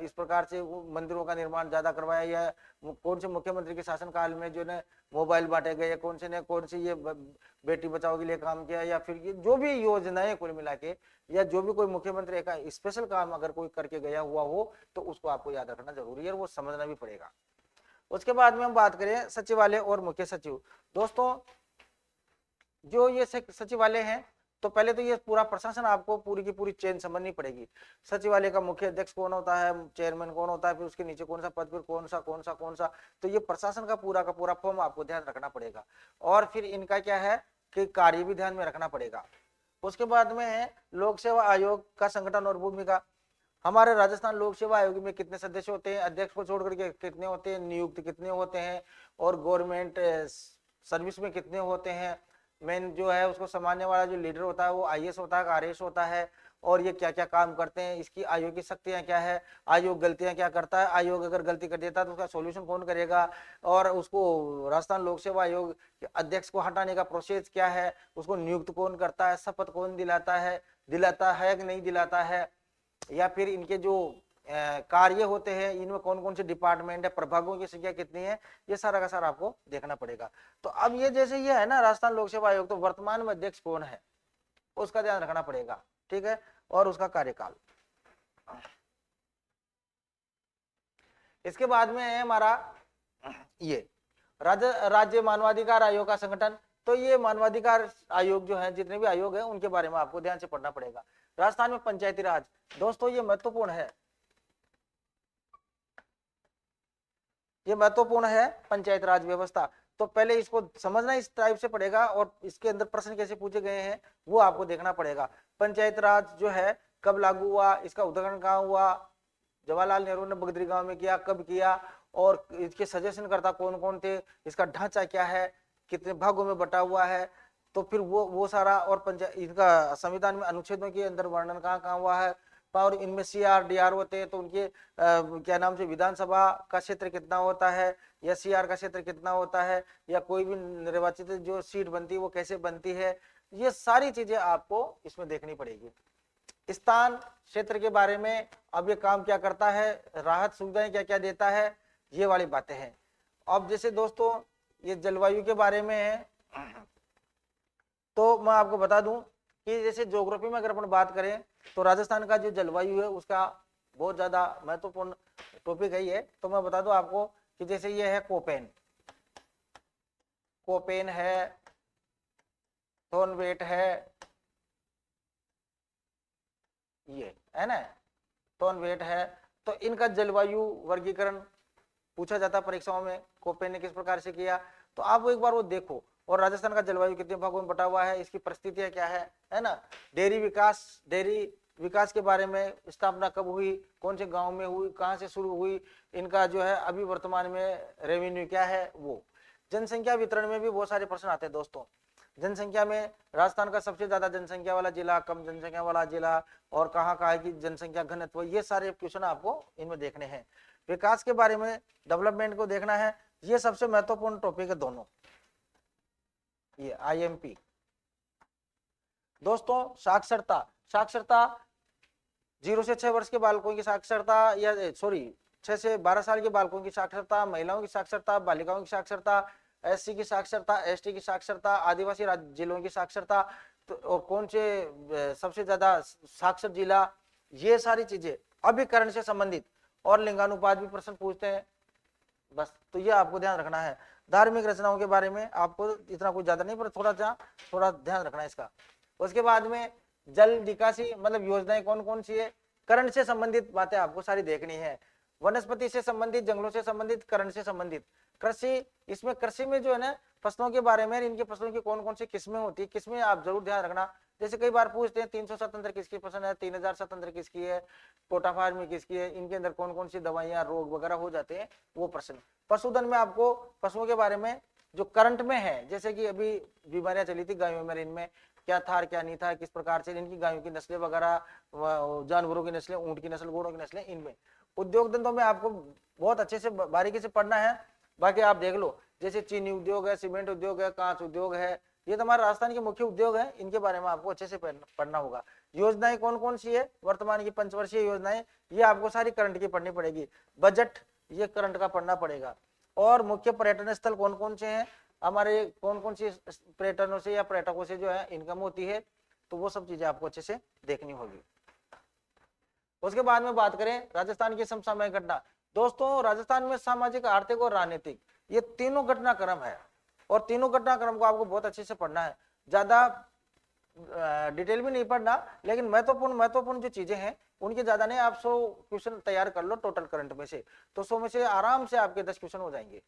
इस प्रकार से मंदिरों का निर्माण ज्यादा करवाया, या कौन से मुख्यमंत्री के शासन काल में जो ने मोबाइल बांटे गए, कौन से ने कौन सी ये बेटी बचाओ के लिए काम किया, या फिर ये जो भी योजनाएं कुल मिला के, या जो भी कोई मुख्यमंत्री का स्पेशल काम अगर कोई करके गया हुआ हो तो उसको आपको याद रखना जरूरी है और वो समझना भी पड़ेगा। उसके बाद में हम बात करें सचिवालय और मुख्य सचिव। दोस्तों जो ये सचिवालय है, तो पहले तो ये पूरा प्रशासन आपको पूरी की पूरी चेन समझनी पड़ेगी। सचिवालय का मुख्य अध्यक्ष कौन होता है, चेयरमैन कौन होता है, फिर उसके नीचे कौन सा पद, फिर कौन सा, तो ये प्रशासन का पूरा फॉर्म आपको ध्यान रखना पड़ेगा। और फिर इनका क्या है कि कार्य भी ध्यान में रखना पड़ेगा। उसके बाद में है लोक सेवा आयोग का संगठन और भूमिका। हमारे राजस्थान लोक सेवा आयोग में कितने सदस्य होते हैं, अध्यक्ष को छोड़ करके कितने होते हैं, नियुक्त कितने होते हैं, और गवर्नमेंट सर्विस में कितने होते हैं, मेन जो है उसको सामान्य वाला जो लीडर होता है वो आईएएस होता है, आरएएस होता है, और ये क्या क्या काम करते हैं, इसकी आयोग की शक्तियां क्या है, आयोग गलतियां क्या करता है, आयोग अगर गलती कर देता है तो उसका सॉल्यूशन कौन करेगा, और उसको राजस्थान लोक सेवा आयोग अध्यक्ष को हटाने का प्रोसेस क्या है, उसको नियुक्त कौन करता है, शपथ कौन दिलाता है कि नहीं दिलाता है, या फिर इनके जो कार्य होते हैं इनमें कौन कौन से डिपार्टमेंट है, प्रभागों की संख्या कितनी है, ये सारा का सारा आपको देखना पड़ेगा। तो अब ये जैसे ये है ना राजस्थान लोक सेवा आयोग, तो वर्तमान में अध्यक्ष कौन है उसका ध्यान रखना पड़ेगा, ठीक है, और उसका कार्यकाल। इसके बाद में है हमारा ये राज्य मानवाधिकार आयोग का संगठन। तो ये मानवाधिकार आयोग जो है, जितने भी आयोग है उनके बारे में आपको ध्यान से पढ़ना पड़ेगा। राजस्थान में पंचायती राज, दोस्तों ये महत्वपूर्ण है, ये महत्वपूर्ण है पंचायत राज व्यवस्था। तो पहले इसको समझना इस टाइप से पड़ेगा, और इसके अंदर प्रश्न कैसे पूछे गए हैं वो आपको देखना पड़ेगा। पंचायत राज जो है कब लागू हुआ, इसका उद्घाटन कहाँ हुआ, जवाहरलाल नेहरू ने बगदरी गांव में किया, कब किया, और इसके सजेशन करता कौन कौन थे, इसका ढांचा क्या है, कितने भागों में बटा हुआ है, तो फिर वो सारा, और पंचायत इनका संविधान में अनुच्छेदों के अंदर वर्णन कहाँ कहाँ हुआ है, और इनमें सीआर डीआर होते हैं तो उनके क्या नाम से विधानसभा का क्षेत्र कितना होता है, या सीआर का क्षेत्र कितना होता है, या कोई भी निर्वाचित जो सीट बनती है वो कैसे बनती है, ये सारी चीजें आपको इसमें देखनी पड़ेगी। स्थान क्षेत्र के बारे में अब ये काम क्या करता है, राहत सुविधाएं क्या क्या देता है, ये वाली बातें हैं। अब जैसे दोस्तों ये जलवायु के बारे में है, तो मैं आपको बता दूं कि जैसे ज्योग्राफी में अगर अपन बात करें तो राजस्थान का जो जलवायु है उसका बहुत ज्यादा महत्वपूर्ण टॉपिक है ये। तो मैं बता दूं आपको कि जैसे ये है कोपेन है, थॉर्नवेट है, ये है ना थॉर्नवेट है, तो इनका जलवायु वर्गीकरण पूछा जाता परीक्षाओं में, कोपेन ने किस प्रकार से किया, तो आप एक बार वो देखो। और राजस्थान का जलवायु कितने भागों में बटा हुआ है, इसकी परिस्थितियां क्या है ना। डेयरी विकास के बारे में स्थापना कब हुई, कौन से गांव में हुई, कहां से शुरू हुई, इनका जो है अभी वर्तमान में रेवेन्यू क्या है वो। जनसंख्या वितरण में भी बहुत सारे प्रश्न आते हैं दोस्तों। जनसंख्या में राजस्थान का सबसे ज्यादा जनसंख्या वाला जिला, कम जनसंख्या वाला जिला, और कहाँ है कि जनसंख्या घनत्व, ये सारे क्वेश्चन आपको इनमें देखने हैं। विकास के बारे में, डेवलपमेंट को देखना है, ये सबसे महत्वपूर्ण टॉपिक है दोनों, ये आईएमपी। दोस्तों साक्षरता 0 से 6 वर्ष के बालकों की साक्षरता, या 6 से 12 साल के बालकों की साक्षरता, महिलाओं की साक्षरता, बालिकाओं की साक्षरता, एससी की साक्षरता, एसटी की साक्षरता, आदिवासी जिलों की साक्षरता, तो और कौन से सबसे ज्यादा साक्षर जिला, ये सारी चीजें अभिकरण से संबंधित, और लिंगानुपात भी प्रश्न पूछते हैं बस। तो ये आपको ध्यान रखना है। धार्मिक रचनाओं के बारे में आपको इतना कुछ ज्यादा नहीं, पर थोड़ा ध्यान रखना है इसका। उसके बाद में जल निकासी मतलब योजनाएं कौन कौन सी है, करंट से संबंधित बातें आपको सारी देखनी है। वनस्पति से संबंधित, जंगलों से संबंधित, करंट से संबंधित, कृषि, इसमें कृषि में जो है ना फसलों के बारे में, इनकी फसलों की कौन कौन सी किस्में होती है, किस्में आप जरूर ध्यान रखना। जैसे कई बार पूछते हैं 300 स्वतंत्र किसकी पसंद है, 3000 स्वतंत्र किसकी है, कोटा फार्मी किसकी है, इनके अंदर कौन कौन सी दवाइयां, रोग वगैरह हो जाते हैं, वो प्रश्न। पशुधन में आपको पशुओं के बारे में जो करंट में है, जैसे कि अभी बीमारियां चली थी गायों में, इनमें क्या था क्या नहीं था, किस प्रकार से इनकी गायों की नस्लें वगैरह, जानवरों की नस्लें, ऊंट की नस्ल, घोड़ों की नस्लें, इनमें। उद्योग धंधों में आपको बहुत अच्छे से बारीकी से पढ़ना है। बाकी आप देख लो, जैसे चीनी उद्योग है, सीमेंट उद्योग है, कांच उद्योग है, ये तो हमारे राजस्थान के मुख्य उद्योग है, इनके बारे में आपको अच्छे से पढ़ना होगा। योजनाएं कौन कौन सी है, वर्तमान की पंचवर्षीय योजनाएं, ये आपको सारी करंट की पढ़नी पड़ेगी। बजट, ये करंट का पढ़ना पड़ेगा। और मुख्य पर्यटन स्थल कौन कौन से हैं हमारे, कौन कौन सी पर्यटनों से या पर्यटकों से जो है इनकम होती है, तो वो सब चीजें आपको अच्छे से देखनी होगी। उसके बाद में बात करें राजस्थान की समसामयिक घटना। दोस्तों, राजस्थान में सामाजिक, आर्थिक और राजनीतिक, ये तीनों घटनाक्रम है, और तीनों घटनाक्रम को आपको बहुत अच्छे से पढ़ना है। ज्यादा डिटेल में नहीं पढ़ना, लेकिन महत्वपूर्ण महत्वपूर्ण जो चीजें हैं उनके ज्यादा नहीं। आप 100 क्वेश्चन तैयार कर लो टोटल करंट में से, तो 100 में से आराम से आपके 10 क्वेश्चन हो जाएंगे।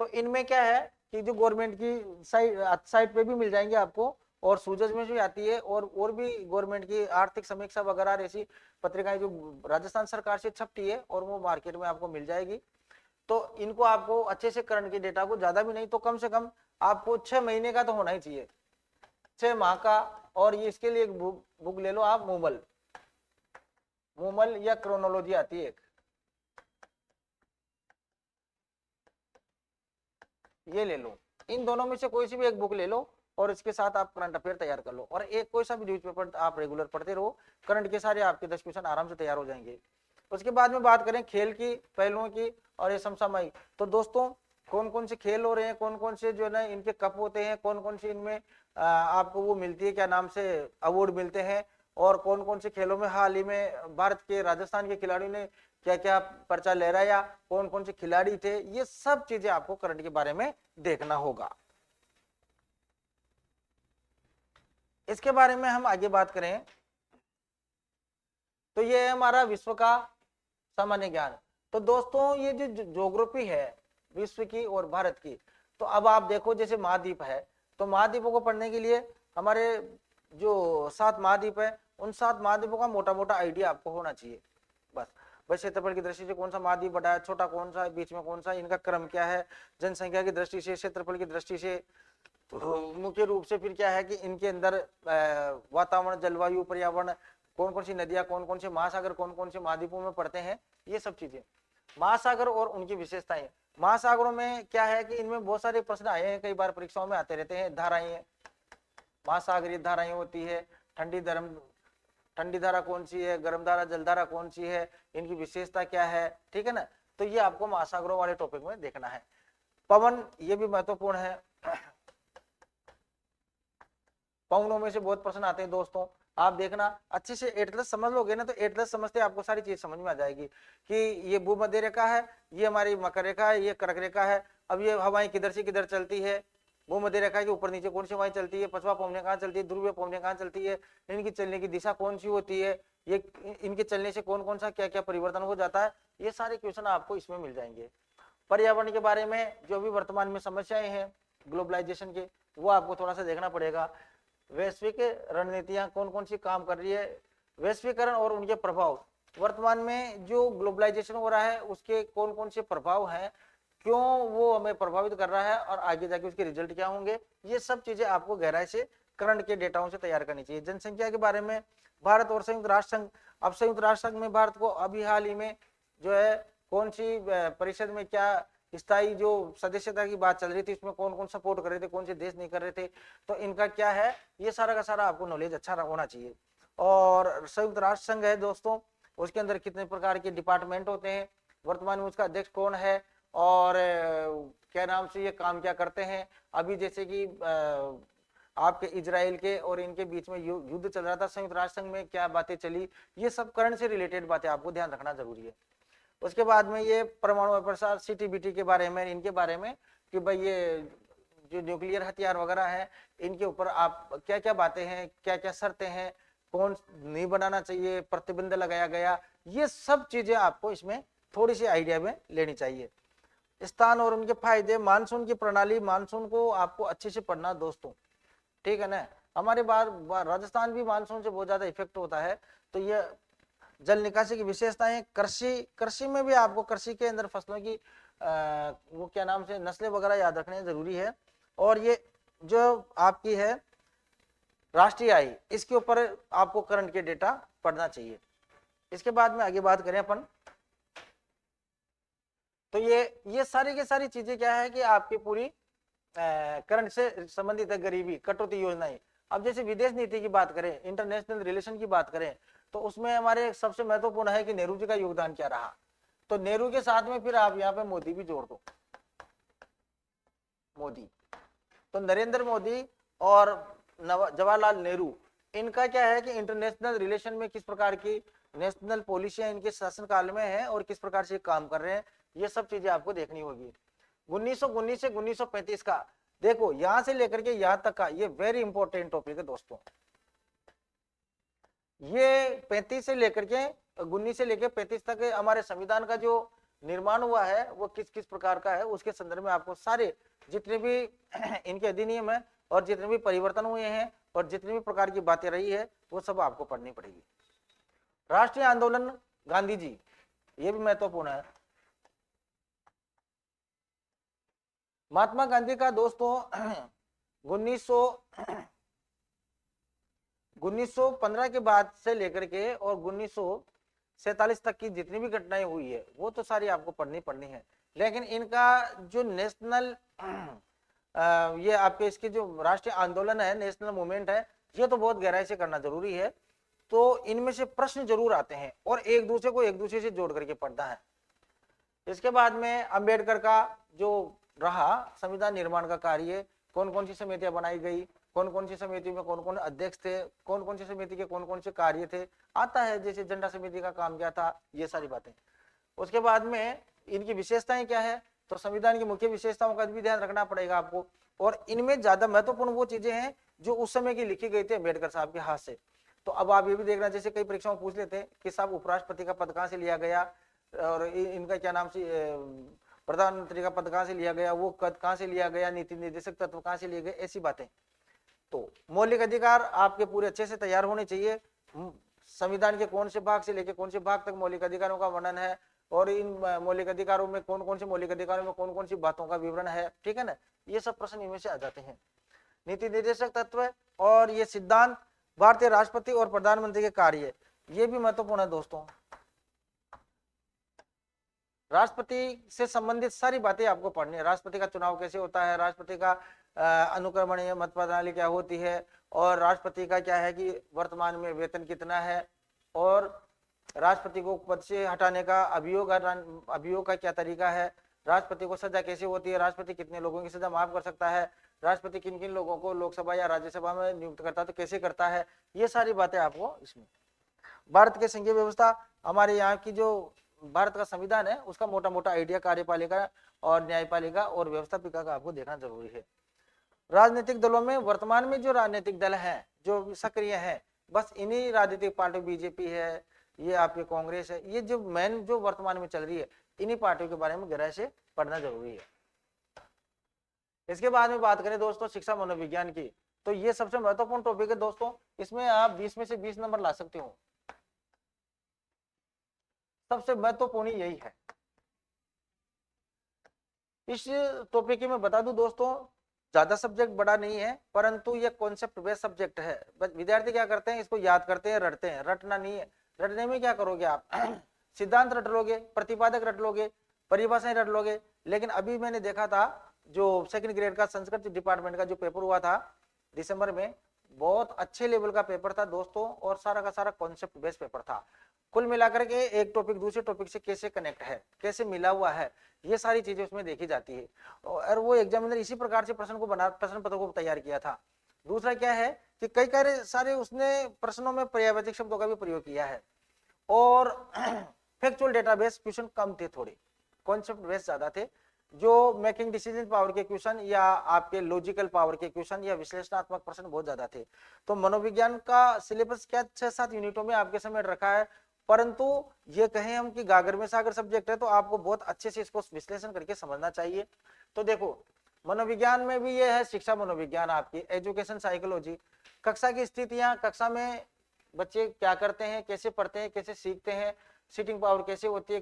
तो इनमें क्या है कि जो गवर्नमेंट की साइट पे भी मिल जाएंगे आपको, और सूजज में भी आती है, और भी गवर्नमेंट की आर्थिक समीक्षा वगैरह ऐसी पत्रिकाएं जो राजस्थान सरकार से छपती है, और वो मार्केट में आपको मिल जाएगी। तो इनको आपको अच्छे से करंट की डेटा को, ज्यादा भी नहीं तो कम से कम आपको 6 महीने का तो होना ही चाहिए, 6 माह का। और ये इसके लिए एक बुक ले लो आप, मूमल या क्रोनोलॉजी आती है एक, ये ले लो। इन दोनों में से कोई सी भी एक बुक ले लो, और इसके साथ आप करंट अफेयर तैयार कर लो, और एक कोई सा भी न्यूज़पेपर आप रेगुलर पढ़ते रहो, करंट के सारे आपके 10 क्वेश्चन आराम से तैयार हो जाएंगे। उसके बाद में बात करें खेल की पहलुओं की और ये समसामयिक, तो दोस्तों कौन कौन से खेल हो रहे हैं, कौन कौन से जो है ना इनके कप होते हैं, कौन कौन से इनमें आपको वो मिलती है, क्या नाम से अवार्ड मिलते हैं, और कौन कौन से खेलों में हाल ही में भारत के, राजस्थान के खिलाड़ियों ने क्या क्या पर्चा लहराया, कौन कौन से खिलाड़ी थे, ये सब चीजें आपको करंट के बारे में देखना होगा। इसके बारे में हम आगे बात करें तो ये है हमारा विश्व का सामान्य ज्ञान। तो दोस्तों ये जो ज्योग्राफी है विश्व की और भारत की, तो अब आप देखो जैसे महाद्वीप है, तो महाद्वीपों को पढ़ने के लिए हमारे जो 7 महाद्वीप है, उन 7 महाद्वीपों का मोटा मोटा आइडिया आपको होना चाहिए बस। भाई क्षेत्रफल की दृष्टि से कौन सा महाद्वीप बड़ा है, छोटा कौन सा है, बीच में कौन सा, इनका क्रम क्या है, जनसंख्या की दृष्टि से, क्षेत्रफल की दृष्टि से, मुख्य रूप से फिर क्या है कि इनके अंदर वातावरण, जलवायु, पर्यावरण, कौन कौन सी नदियां, कौन कौन से महासागर, कौन कौन से महाद्वीपों में पड़ते हैं, ये सब चीजें। महासागर और उनकी विशेषताएं, महासागरों में क्या है कि इनमें बहुत सारे प्रश्न आए हैं, कई बार परीक्षाओं में आते रहते हैं। धाराएं, महासागरीय धाराएं होती है, ठंडी धारा कौन सी है, गर्म धारा, जलधारा कौन सी है, इनकी विशेषता क्या है, ठीक है ना। तो ये आपको महासागरों वाले टॉपिक में देखना है। पवन, ये भी महत्वपूर्ण है, पवनों में से बहुत प्रश्न आते हैं दोस्तों। आप देखना अच्छे से 8+ समझ लोगे ना, तो 8+ समझते आपको सारी चीज समझ में आ जाएगी कि ये भूमध्य रेखा है, ये हमारी मकर रेखा है, ये कर्क रेखा है। अब ये हवाएं किधर से किधर चलती है, भूमध्य रेखा के ऊपर नीचे कौन सी हवाएं चलती है, पछवा पवनें कहाँ चलती है, ध्रुवीय पवनें कहाँ चलती है, इनकी चलने की दिशा कौन सी होती है, ये इनके चलने से कौन कौन सा क्या क्या परिवर्तन हो जाता है, ये सारे क्वेश्चन आपको इसमें मिल जाएंगे। पर्यावरण के बारे में जो भी वर्तमान में समस्याएं हैं ग्लोबलाइजेशन के, वो आपको थोड़ा सा देखना पड़ेगा। वैश्विक रणनीतियां कौन कौन सी काम कर रही है, वैश्वीकरण और उनके प्रभाव, वर्तमान में जो ग्लोबलाइजेशन हो रहा है उसके कौन कौन से प्रभाव हैं, क्यों वो हमें प्रभावित कर रहा है, और आगे जाके उसके रिजल्ट क्या होंगे, ये सब चीजें आपको गहराई से करंट के डेटाओं से तैयार करनी चाहिए। जनसंख्या के बारे में भारत और संयुक्त राष्ट्र संघ, अब संयुक्त राष्ट्र संघ में भारत को अभी हाल ही में जो है कौन सी परिषद में क्या स्थायी जो सदस्यता की बात चल रही थी, उसमें कौन कौन सपोर्ट कर रहे थे, कौन से देश नहीं कर रहे थे, तो इनका क्या है, ये सारा का सारा आपको नॉलेज अच्छा होना चाहिए। और संयुक्त राष्ट्र संघ है दोस्तों, उसके अंदर कितने प्रकार के डिपार्टमेंट होते हैं, वर्तमान में उसका अध्यक्ष कौन है, और क्या नाम से ये काम क्या करते हैं। अभी जैसे कि आपके इजराइल के और इनके बीच में युद्ध चल रहा था, संयुक्त राष्ट्र संघ में क्या बातें चली, ये सब करंट से रिलेटेड बातें आपको ध्यान रखना जरूरी है। उसके बाद में ये परमाणु प्रसार, CTBT के बारे में, इनके बारे में कि भाई ये जो न्यूक्लियर हथियार वगैरह है, इनके ऊपर आप क्या क्या बातें हैं, क्या क्या शर्तें हैं, कौन नहीं बनाना चाहिए, प्रतिबंध लगाया गया, ये सब चीजें आपको इसमें थोड़ी सी आइडिया में लेनी चाहिए। स्थान और उनके फायदे, मानसून की प्रणाली, मानसून को आपको अच्छे से पढ़ना दोस्तों, ठीक है ना। हमारे बार राजस्थान भी मानसून से बहुत ज्यादा इफेक्ट होता है। तो ये जल निकासी की विशेषताएं, कृषि में भी आपको कृषि के अंदर फसलों की वो क्या नाम से नस्लें वगैरह याद रखने जरूरी है। और ये जो आपकी है राष्ट्रीय आय, इसके ऊपर आपको करंट के डेटा पढ़ना चाहिए। इसके बाद में आगे बात करें अपन तो ये सारी की सारी चीजें क्या है कि आपकी पूरी करंट से संबंधित है, गरीबी कटौती योजनाएं। अब जैसे विदेश नीति की बात करें, इंटरनेशनल रिलेशन की बात करें, तो उसमें हमारे सबसे महत्वपूर्ण है कि नेहरू जी का योगदान क्या रहा। तो नेहरू के साथ में फिर आप यहाँ पे मोदी भी जोड़ दो, मोदी। तो नरेंद्र मोदी और जवाहरलाल नेहरू, इनका क्या है कि इंटरनेशनल रिलेशन में किस प्रकार की नेशनल पॉलिसियां इनके शासनकाल में है और किस प्रकार से काम कर रहे हैं, ये सब चीजें आपको देखनी होगी। 1919 से 1935 का देखो, यहां से लेकर के यहां तक का ये वेरी इंपॉर्टेंट टॉपिक है दोस्तों। ये 35 से लेकर के 19 से लेकर 35 तक हमारे संविधान का जो निर्माण हुआ है वो किस किस प्रकार का है, उसके संदर्भ में आपको सारे जितने भी इनके अधिनियम है और जितने भी परिवर्तन हुए हैं और जितनी भी प्रकार की बातें रही है वो सब आपको पढ़नी पड़ेगी। राष्ट्रीय आंदोलन गांधी जी, ये भी महत्वपूर्ण है। महात्मा गांधी का दोस्तों 1915 के बाद से लेकर के और 1947 तक की जितनी भी घटनाएं हुई है वो तो सारी आपको पढ़नी है, लेकिन इनका जो नेशनल ये आपके इसके जो राष्ट्रीय आंदोलन है, नेशनल मूवमेंट है, ये तो बहुत गहराई से करना जरूरी है। तो इनमें से प्रश्न जरूर आते हैं और एक दूसरे से जोड़ करके पढ़ना है। इसके बाद में अंबेडकर का जो रहा संविधान निर्माण का कार्य, कौन कौन सी समितियां बनाई गई, कौन कौन सी समिति में कौन कौन अध्यक्ष थे, कौन कौन सी समिति के कौन कौन से कार्य थे, आता है जैसे झंडा समिति का काम क्या था, ये सारी बातें। उसके बाद में इनकी विशेषताएं क्या है, तो संविधान की मुख्य विशेषताओं का भी ध्यान रखना पड़ेगा आपको। और इनमें ज्यादा महत्वपूर्ण वो चीजें हैं जो उस समय की लिखी गई थी अम्बेडकर साहब के हाथ से। तो अब आप ये भी देखना, जैसे कई परीक्षाओं में पूछ लेते हैं कि साहब उपराष्ट्रपति का पद कहां से लिया गया और इनका क्या नाम से प्रधानमंत्री का पद कहां से लिया गया, वो पद कहां से लिया गया, नीति निर्देशक तत्व कहां से लिए गए, ऐसी बातें। तो मौलिक अधिकार आपके पूरे अच्छे से तैयार होने चाहिए। संविधान के कौन से भाग से लेकर कौन से भाग तक मौलिक अधिकारों का वर्णन है और इन मौलिक अधिकारों में कौन कौन से मौलिक अधिकारों में कौन कौन सी बातों का विवरण है, ठीक है ना, ये सब प्रश्न इनमें से आ जाते हैं। नीति निर्देशक तत्व और ये सिद्धांत, भारतीय राष्ट्रपति और प्रधानमंत्री के कार्य, ये भी महत्वपूर्ण है दोस्तों। राष्ट्रपति से संबंधित सारी बातें आपको पढ़नी है। राष्ट्रपति का चुनाव कैसे होता है, राष्ट्रपति का अनुक्रमणीय मत प्रणाली क्या होती है, और राष्ट्रपति का क्या है कि वर्तमान में वेतन कितना है, और राष्ट्रपति को पद से हटाने का अभियोग का क्या तरीका है, राष्ट्रपति को सजा कैसे होती है, राष्ट्रपति कितने लोगों की सजा माफ कर सकता है, राष्ट्रपति किन किन लोगों को लोकसभा या राज्यसभा में नियुक्त करता है तो कैसे करता है, ये सारी बातें आपको इसमें। भारत के संघीय व्यवस्था, हमारे यहाँ की जो भारत का संविधान है उसका मोटा मोटा आइडिया कार्यपालिका और न्यायपालिका और व्यवस्थापिका का आपको देखना जरूरी है। राजनीतिक दलों में वर्तमान में जो राजनीतिक दल हैं जो सक्रिय हैं, बस इन्हीं राजनीतिक पार्टी, बीजेपी है, ये आपके कांग्रेस है, ये जो मेन जो वर्तमान में चल रही है, इन्हीं पार्टियों के बारे में गहराई से पढ़ना जरूरी है। इसके बाद में बात करें दोस्तों शिक्षा मनोविज्ञान की, तो ये सबसे महत्वपूर्ण टॉपिक है दोस्तों। इसमें आप 20 में से 20 नंबर ला सकते हो, सबसे महत्वपूर्ण यही है। इस टॉपिक की मैं बता दूं दोस्तों, ज्यादा सब्जेक्ट बड़ा नहीं है, परंतु ये कॉन्सेप्ट बेस्ड सब्जेक्ट है। विद्यार्थी क्या करते हैं, इसको याद करते हैं, रटते हैं। रटना नहीं है, रटने में क्या करोगे आप सिद्धांत रट लोगे, प्रतिपादक रट लोगे, परिभाषाएं रट लोगे। लेकिन अभी मैंने देखा था जो सेकंड ग्रेड का संस्कृत डिपार्टमेंट का जो पेपर हुआ था दिसंबर में, बहुत अच्छे लेवल का पेपर था दोस्तों, और सारा का सारा कॉन्सेप्ट बेस्ड पेपर था। कुल मिलाकर के एक टॉपिक दूसरे टॉपिक से कैसे कनेक्ट है, कैसे मिला हुआ है, ये सारी चीजें उसमें देखी जाती है। और वो एग्जामिनर इसी प्रकार से प्रश्न पत्र को तैयार किया था। दूसरा क्या है कि कई सारे उसने प्रश्नों में पर्यायवाची शब्दों का भी प्रयोग किया है, और फैक्चुअल डेटाबेस क्वेश्चन कम थे, थोड़े कॉन्सेप्ट बेस ज्यादा थे। जो मेकिंग डिसीजन पावर के क्वेश्चन या आपके लॉजिकल पावर के क्वेश्चन या विश्लेषणात्मक प्रश्न बहुत ज्यादा थे। तो मनोविज्ञान का सिलेबस क्या 6-7 यूनिटों में आपके समेट रखा है, परंतु ये कहें हम कि गागर में सागर सब्जेक्ट है, तो आपको बहुत अच्छे से इसको विश्लेषण करके समझना चाहिए। तो देखो मनोविज्ञान में भी ये है शिक्षा मनोविज्ञान, आपकी एजुकेशन साइकोलॉजी, कक्षा की स्थितियां, कक्षा में बच्चे क्या करते हैं, कैसे पढ़ते हैं, कैसे सीखते हैं, सीटिंग पावर कैसे होती है,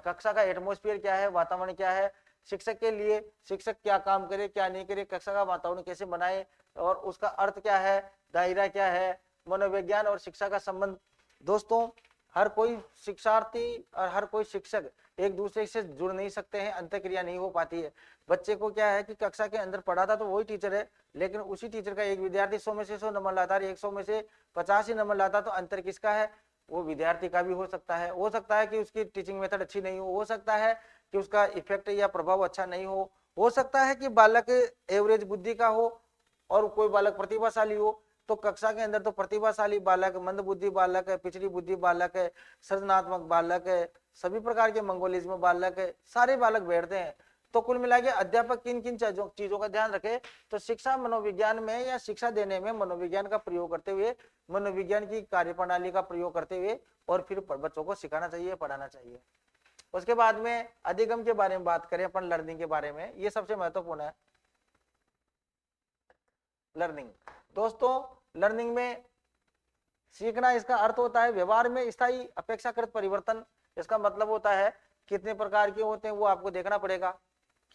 कक्षा का एटमॉस्फेयर क्या है, वातावरण क्या है, शिक्षक के लिए शिक्षक क्या काम करे क्या नहीं करे, कक्षा का वातावरण कैसे बनाए और उसका अर्थ क्या है, दायरा क्या है, मनोविज्ञान और शिक्षा का संबंध। दोस्तों हर कोई शिक्षार्थी और हर कोई शिक्षक एक दूसरे से जुड़ नहीं सकते हैं, अंतःक्रिया नहीं हो पाती है। बच्चे को क्या है कि कक्षा के अंदर पढ़ाता तो वही टीचर है, लेकिन उसी टीचर का एक विद्यार्थी 100 में से 100 नंबर लाता है, 100 में से 50 ही नंबर लाता, तो अंतर किसका है? वो विद्यार्थी का भी हो सकता है। हो सकता है कि उसकी टीचिंग मेथड अच्छी नहीं हो सकता है कि उसका इफेक्ट या प्रभाव अच्छा नहीं हो सकता है कि बालक एवरेज बुद्धि का हो और कोई बालक प्रतिभाशाली हो। तो कक्षा के अंदर तो प्रतिभाशाली बालक, मंद बुद्धि बालक है, पिछड़ी बुद्धि बालक है, सृजनात्मक बालक है, सभी प्रकार के मंगोलिज्म बालक है, सारे बालक बैठते हैं। तो कुल मिला के अध्यापक किन किन चीजों का ध्यान रखे? तो शिक्षा मनोविज्ञान में या शिक्षा देने में मनोविज्ञान का प्रयोग करते हुए, मनोविज्ञान की कार्यप्रणाली का प्रयोग करते हुए और फिर बच्चों को सिखाना चाहिए, पढ़ाना चाहिए। उसके बाद में अधिगम के बारे में बात करें अपन, लर्निंग के बारे में, ये सबसे महत्वपूर्ण है। लर्निंग दोस्तों, लर्निंग में सीखना, इसका अर्थ होता है व्यवहार में स्थायी अपेक्षाकृत परिवर्तन। इसका मतलब होता है कितने प्रकार के होते हैं वो आपको देखना पड़ेगा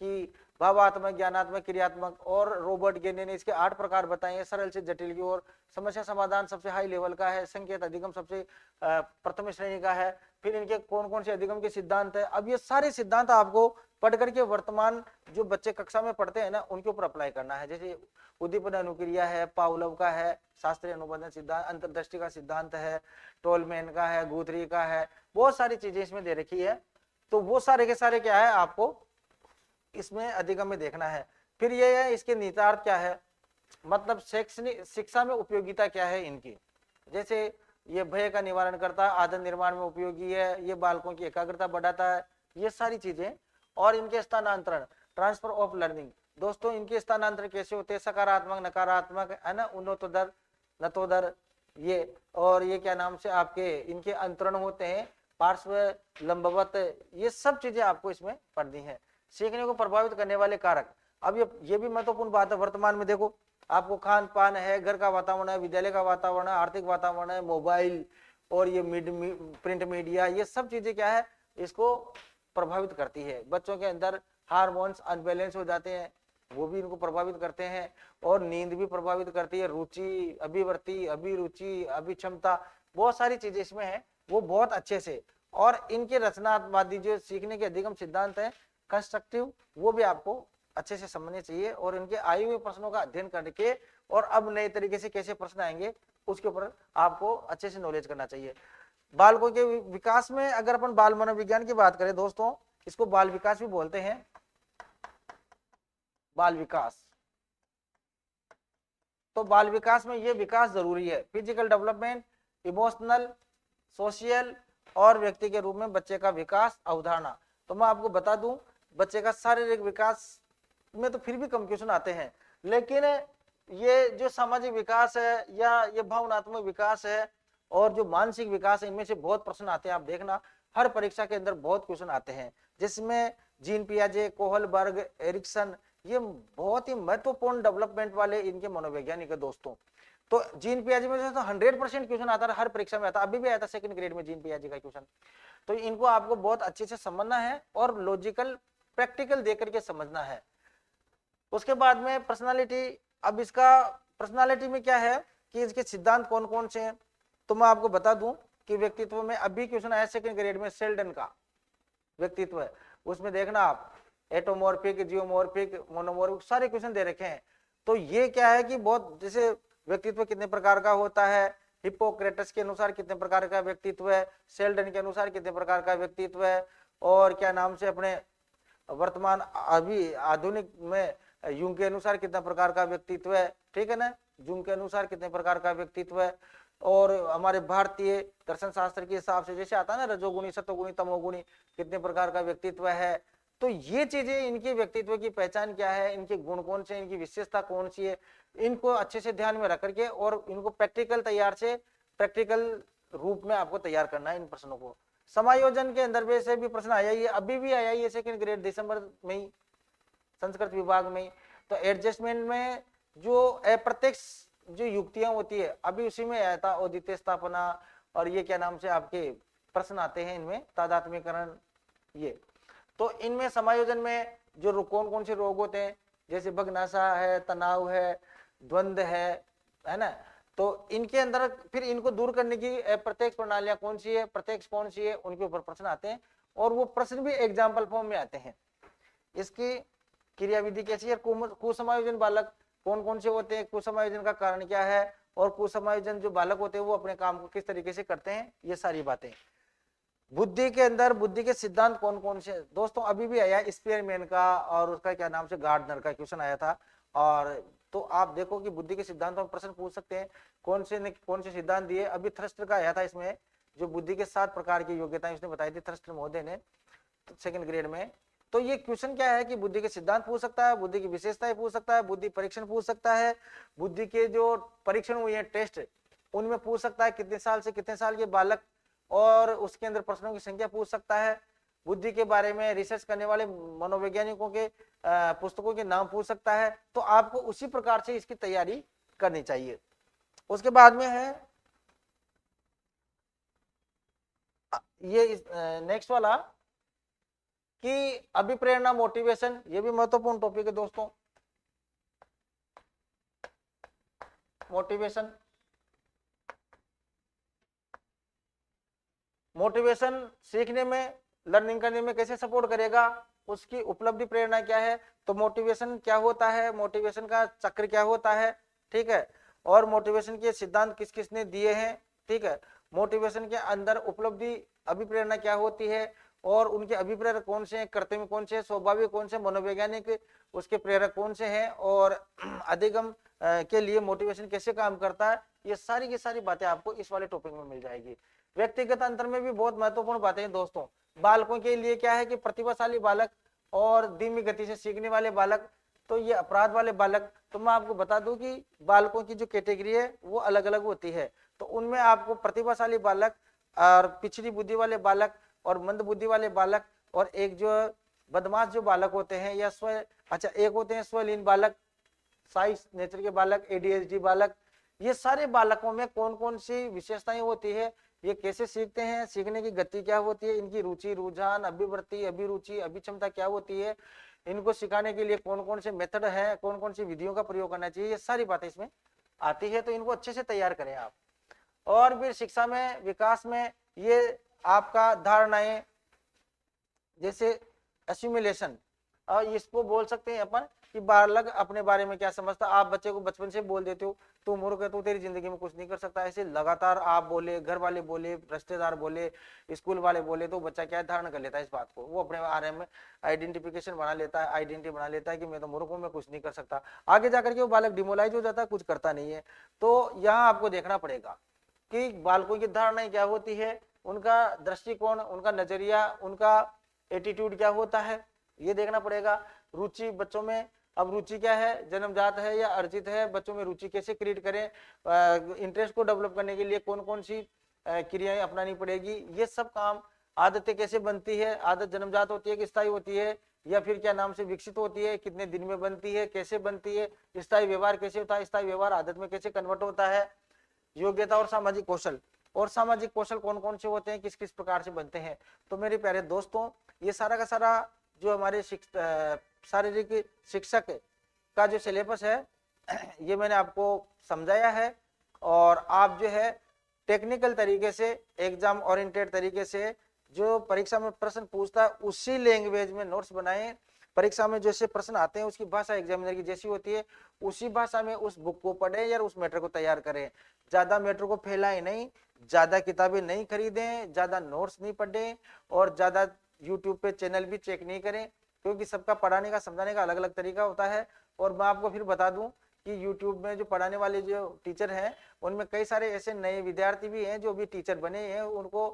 कि भावात्मक, ज्ञानात्मक, क्रियात्मक, और रॉबर्ट गेने ने इसके 8 प्रकार बताए हैं, सरल से जटिल की ओर। समस्या समाधान सबसे हाई लेवल का है, संकेत अधिगम सबसे प्रथम श्रेणी का है। फिर इनके कौन कौन से अधिगम के सिद्धांत है, अब ये सारे सिद्धांत आपको पढ़ करके वर्तमान जो बच्चे कक्षा में पढ़ते हैं ना, उनके ऊपर अप्लाई करना है। जैसे उद्दीपन अनुक्रिया है, पावलोव का है, शास्त्रीय अनुबंधन सिद्धांत, अंतर्दृष्टि का सिद्धांत है, टोलमैन का है, गुथरी का है, बहुत सारी चीजें इसमें दे रखी है। तो वो सारे के सारे क्या है आपको इसमें अधिगम में देखना है। फिर ये है इसके निहितार्थ क्या है, मतलब शैक्षणिक शिक्षा में उपयोगिता क्या है इनकी। जैसे ये भय का निवारण करता है, आदत निर्माण में उपयोगी है, ये बालकों की एकाग्रता बढ़ाता है, ये सारी चीजें। और इनके स्थानांतरण, ट्रांसफर ऑफ लर्निंग, दोस्तों इनके स्थानांतरण कैसे होते हैं? सकारात्मक, नकारात्मक, है ना, उन्नतोदर, नतोदर, ये। और ये क्या नाम से आपके इनके अंतरण होते हैं, पार्श्व, लंबवत, ये सब चीजें आपको इसमें पढ़नी है। सीखने को प्रभावित करने वाले कारक, अब ये भी महत्वपूर्ण बात है। वर्तमान में देखो आपको खान पान है, घर का वातावरण है, विद्यालय का वातावरण है, आर्थिक वातावरण है, मोबाइल और ये प्रिंट मीडिया, ये सब चीजें क्या है इसको प्रभावित करती है। बच्चों के अंदर हार्मोन्स अनबैलेंस हो जाते हैं, वो भी इनको प्रभावित करते हैं। और नींद भी प्रभावित करती है, रुचि, अभिवृत्ति, अभिरुचि, अभिक्षमता, बहुत सारी चीजें इसमें है, वो बहुत अच्छे से। और इनके रचनावादी जो सीखने के अधिगम सिद्धांत है, कंस्ट्रक्टिव, वो भी आपको अच्छे से समझने चाहिए। और इनके आए हुए प्रश्नों का अध्ययन करके और अब नए तरीके से कैसे प्रश्न आएंगे उसके ऊपर आपको अच्छे से नॉलेज करना चाहिए। बालकों के विकास में अगर अपन बाल मनोविज्ञान की बात करें दोस्तों, इसको बाल विकास भी बोलते हैं, बाल विकास। तो बाल विकास में ये विकास जरूरी है, फिजिकल डेवलपमेंट, इमोशनल, सोशल और व्यक्ति के रूप में बच्चे का विकास अवधारणा। तो मैं आपको बता दूं, बच्चे का शारीरिक विकास में तो फिर भी कम क्वेश्चन आते हैं, लेकिन ये जो सामाजिक विकास है या ये भावनात्मक विकास है और जो मानसिक विकास है, इनमें से बहुत प्रश्न आते हैं। आप देखना हर परीक्षा के अंदर बहुत क्वेश्चन आते हैं, जिसमें जीन पियाजे, कोहलबर्ग, एरिक्सन, ये बहुत ही महत्वपूर्ण डेवलपमेंट वाले इनके मनोवैज्ञानिक है दोस्तों। तो जीन पियाजे में तो 100% क्वेश्चन आता है, हर परीक्षा में आता, अभी भी आया था सेकंड ग्रेड में जीन पियाजे का क्वेश्चन। तो इनको आपको बहुत अच्छे से समझना है और लॉजिकल प्रैक्टिकल देकर के समझना है। उसके बाद में पर्सनालिटी, अब इसका पर्सनालिटी में क्या है कि इसके सिद्धांत कौन कौन से हैं, तो मैं आपको बता दूं कि व्यक्तित्व में अभी क्वेश्चन आया सेकंड ग्रेड में, सेल्डन का व्यक्तित्व है, उसमें देखना आप एटोमॉर्फिक, जियोमॉर्फिक, मोनोमॉर्फिक, सारे क्वेश्चन दे रखे हैं। तो ये क्या है कि बहुत, जैसे व्यक्तित्व कितने प्रकार का होता है, हिप्पोक्रेटस के अनुसार कितने प्रकार का व्यक्तित्व है, सेल्डन के अनुसार कितने प्रकार का व्यक्तित्व है, और क्या नाम से अपने वर्तमान अभी आधुनिक में यूंग के अनुसार कितना प्रकार का व्यक्तित्व है, ठीक है ना, यूंग के अनुसार कितने प्रकार का व्यक्तित्व है। और हमारे भारतीय दर्शन शास्त्र के हिसाब से जैसे आता है ना, रजोगुणी, सतोगुणी, तमोगुणी, कितने प्रकार का व्यक्तित्व है। तो ये चीजें, इनके व्यक्तित्व की पहचान क्या है, इनके गुण कौन से, इनकी विशेषता कौन सी है, इनको अच्छे से ध्यान में रख करके और इनको प्रैक्टिकल रूप में आपको तैयार करना है इन प्रश्नों को। समायोजन के अंदर से भी प्रश्न आया, ये अभी भी आया, ये सेकंड ग्रेड दिसंबर में ही संस्कृत विभाग में। तो एडजस्टमेंट में जो अप्रत्यक्ष जो युक्तियां होती है, अभी उसी में आया था, औदित्य स्थापना, और ये क्या नाम से आपके प्रश्न आते हैं इनमें, तादात्म्यकरण, ये। तो इनमें समायोजन में जो कौन कौन से रोग होते हैं, जैसे बगनासा है, तनाव है, द्वंद्व है ना, तो इनके अंदर फिर इनको दूर करने की प्रत्यक्ष प्रणालियां कौन सी है, प्रत्यक्ष कौन सी है, उनके ऊपर प्रश्न आते हैं। और वो प्रश्न भी एग्जाम्पल फॉर्म में आते हैं। इसकी क्रियाविधि कैसी है, कुसमायोजन बालक कौन कौन से होते हैं, कुसमायोजन का कारण क्या है, और कुसमायोजन जो बालक होते हैं वो अपने काम को किस तरीके से करते हैं, ये सारी बातें। बुद्धि के अंदर बुद्धि के सिद्धांत कौन कौन से, दोस्तों अभी भी आया स्पीयरमैन का और उसका क्या नाम से गार्डनर का क्वेश्चन आया था। और तो आप देखो कि बुद्धि के सिद्धांत हम प्रश्न पूछ सकते हैं, कौन से सिद्धांत दिए। अभी थ्रस्टर का आया था, इसमें जो बुद्धि के 7 प्रकार की योग्यताएं उसने बताई थी थ्रस्टर महोदय ने सेकंड ग्रेड में। तो ये क्वेश्चन क्या है कि बुद्धि के सिद्धांत पूछ सकता है, बुद्धि की विशेषताएं पूछ सकता है, बुद्धि परीक्षण पूछ सकता है, बुद्धि के जो परीक्षण हुए हैं टेस्ट उनमें पूछ सकता है, कितने साल से कितने साल के बालक, और उसके अंदर प्रश्नों की संख्या पूछ सकता है। बुद्धि के बारे में रिसर्च करने वाले मनोवैज्ञानिकों के पुस्तकों के नाम पूछ सकता है। तो आपको उसी प्रकार से इसकी तैयारी करनी चाहिए। उसके बाद में है ये नेक्स्ट वाला कि अभिप्रेरणा मोटिवेशन, ये भी महत्वपूर्ण टॉपिक है दोस्तों। मोटिवेशन सीखने में, लर्निंग करने में कैसे सपोर्ट करेगा, उसकी उपलब्धि प्रेरणा क्या है। तो मोटिवेशन क्या होता है, मोटिवेशन का चक्र क्या होता है, ठीक है, और मोटिवेशन के सिद्धांत किस किसने दिए हैं, ठीक है। मोटिवेशन के अंदर उपलब्धि अभिप्रेरणा क्या होती है, और उनके अभिप्रेरक कौन से हैं, कर्तव्य कौन से हैं, स्वाभाविक कौन से, मनोवैज्ञानिक उसके प्रेरक कौन से हैं, और अधिगम के लिए मोटिवेशन कैसे काम करता है। ये सारी की सारी बातें आपको इस वाले टॉपिक में मिल जाएगी। व्यक्तिगत अंतर में भी बहुत महत्वपूर्ण बातें हैं दोस्तों। बालकों के लिए क्या है कि प्रतिभाशाली बालक और धीमी गति से सीखने वाले बालक, तो ये अपराध वाले बालक। तो मैं आपको बता दूं कि बालकों की जो कैटेगरी है वो अलग अलग होती है। तो उनमें आपको प्रतिभाशाली बालक और पिछड़ी बुद्धि वाले बालक और मंद बुद्धि वाले बालक, और एक जो बदमाश जो बालक होते हैं या एक होते हैं स्वलीन बालक, साइंस नेचर के बालक, एडीएचडी बालक। ये सारे बालकों में कौन कौन सी विशेषताएं होती है, ये कैसे सीखते हैं, सीखने की गति क्या होती है, इनकी रुचि, रुझान, अभिवृत्ति, अभिरुचि, अभिक्षमता क्या होती है, इनको सिखाने के लिए कौन कौन से मेथड है, कौन कौन सी विधियों का प्रयोग करना चाहिए, ये सारी बातें इसमें आती है। तो इनको अच्छे से तैयार करें आप। और फिर शिक्षा में, विकास में ये आपका धारणाएं जैसे एसिमुलेशन, और इसको बोल सकते हैं अपन कि बालक अपने बारे में क्या समझता। आप बच्चे को बचपन से बोल देते हो तू मूर्ख है, तू तेरी जिंदगी में कुछ नहीं कर सकता, ऐसे लगातार आप बोले, घर वाले बोले, रिश्तेदार बोले, स्कूल वाले बोले, तो बच्चा क्या धारण कर लेता है इस बात को, वो अपने बारे में आइडेंटिफिकेशन बना लेता है, आइडेंटिटी बना लेता है कि मैं तो मूर्ख हूं, मैं कुछ नहीं कर सकता। आगे जाकर के वो बालक डिमोलाइज हो जाता है, कुछ करता नहीं है। तो यहाँ आपको देखना पड़ेगा कि बालकों की धारणाएं क्या होती है, उनका दृष्टिकोण, उनका नजरिया, उनका एटीट्यूड क्या होता है, ये देखना पड़ेगा। रुचि बच्चों में, अब रुचि क्या है, जन्मजात है या अर्जित है, बच्चों में रुचि कैसे क्रिएट करें, इंटरेस्ट को डेवलप करने के लिए कौन कौन सी क्रियाएं अपनानी पड़ेगी, ये सब काम। आदतें कैसे बनती है, आदत जन्मजात होती है कि स्थायी होती है, या फिर क्या नाम से विकसित होती है, कितने दिन में बनती है, कैसे बनती है, स्थायी व्यवहार कैसे होता है, स्थायी व्यवहार आदत में कैसे कन्वर्ट होता है। योग्यता और सामाजिक कौशल, और सामाजिक कौशल कौन कौन से होते हैं, किस किस प्रकार से बनते हैं। तो मेरे प्यारे दोस्तों, ये सारा का सारा जो हमारे शारीरिक शिक्षक का जो सिलेबस है ये मैंने आपको समझाया है। और आप जो है टेक्निकल तरीके से, एग्जाम ओरिएंटेड तरीके से जो परीक्षा में प्रश्न पूछता है उसी लैंग्वेज में नोट्स बनाएं। परीक्षा में जैसे प्रश्न आते हैं उसकी भाषा एग्जामिनर की जैसी होती है, उसी भाषा में उस बुक को पढ़ें या उस मैटर को तैयार करें। ज्यादा मैटर को फैलाएं नहीं, ज्यादा किताबें नहीं खरीदें, ज्यादा नोट्स नहीं पढ़ें, और ज्यादा यूट्यूब पे चैनल भी चेक नहीं करें, क्योंकि सबका पढ़ाने का समझाने का अलग अलग तरीका होता है। और मैं आपको फिर बता दूं कि यूट्यूब में जो पढ़ाने वाले जो टीचर हैं उनमें कई सारे ऐसे नए विद्यार्थी भी हैं जो भी टीचर बने हैं, उनको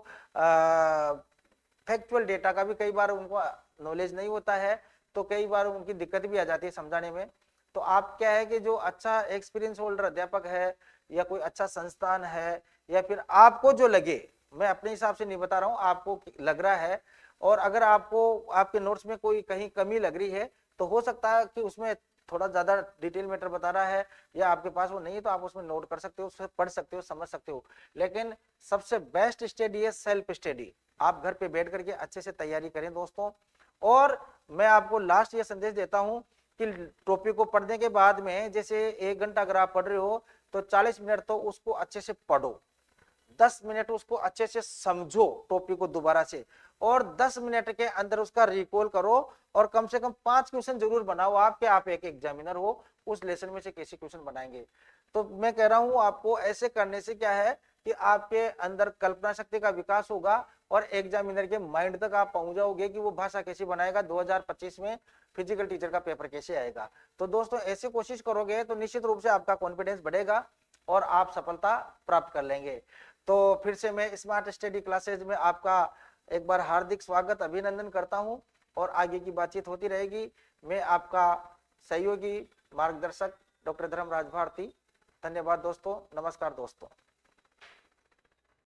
फैक्चुअल डेटा का भी कई बार उनको नॉलेज नहीं होता है, तो कई बार उनकी दिक्कत भी आ जाती है समझाने में। तो आप क्या है कि जो अच्छा एक्सपीरियंस होल्डर अध्यापक है या कोई अच्छा संस्थान है, या फिर आपको जो लगे, मैं अपने हिसाब से नहीं बता रहा हूँ, आपको लग रहा है, और अगर आपको आपके नोट्स में कोई कहीं कमी लग रही है तो हो सकता है कि उसमें थोड़ा ज्यादा डिटेल मैटर बता रहा है या आपके पास वो नहीं है, तो आप उसमें नोट कर सकते हो, उससे पढ़ सकते हो, समझ सकते हो। लेकिन सबसे बेस्ट स्टडी है सेल्फ स्टडी। आप घर पे बैठ करके अच्छे से तैयारी करें दोस्तों। और मैं आपको लास्ट ये संदेश देता हूं कि टॉपिक को पढ़ने के बाद में जैसे 1 घंटा अगर आप पढ़ रहे हो तो 40 मिनट तो उसको अच्छे से पढ़ो। 10 मिनट उसको अच्छे से समझो टॉपिक को दोबारा से, और 10 मिनट के अंदर उसका रिकॉल करो, और कम से कम 5 क्वेश्चन जरूर बनाओ आप एक एग्जामिनर हो उस लेसन में से कैसे क्वेश्चन बनाएंगे। तो मैं कह रहा हूं आपको ऐसे करने से क्या है कि आपके अंदर कल्पना शक्ति का विकास होगा और एग्जामिनर के माइंड तक आप पहुंच जाओगे कि वो भाषा कैसे बनाएगा, 2025 में फिजिकल टीचर का पेपर कैसे आएगा। तो दोस्तों ऐसे कोशिश करोगे तो निश्चित रूप से आपका कॉन्फिडेंस बढ़ेगा और आप सफलता प्राप्त कर लेंगे। तो फिर से मैं स्मार्ट स्टडी क्लासेज में आपका एक बार हार्दिक स्वागत अभिनंदन करता हूं, और आगे की बातचीत होती रहेगी। मैं आपका सहयोगी मार्गदर्शक डॉक्टर धर्मराज भारती। धन्यवाद दोस्तों, नमस्कार दोस्तों।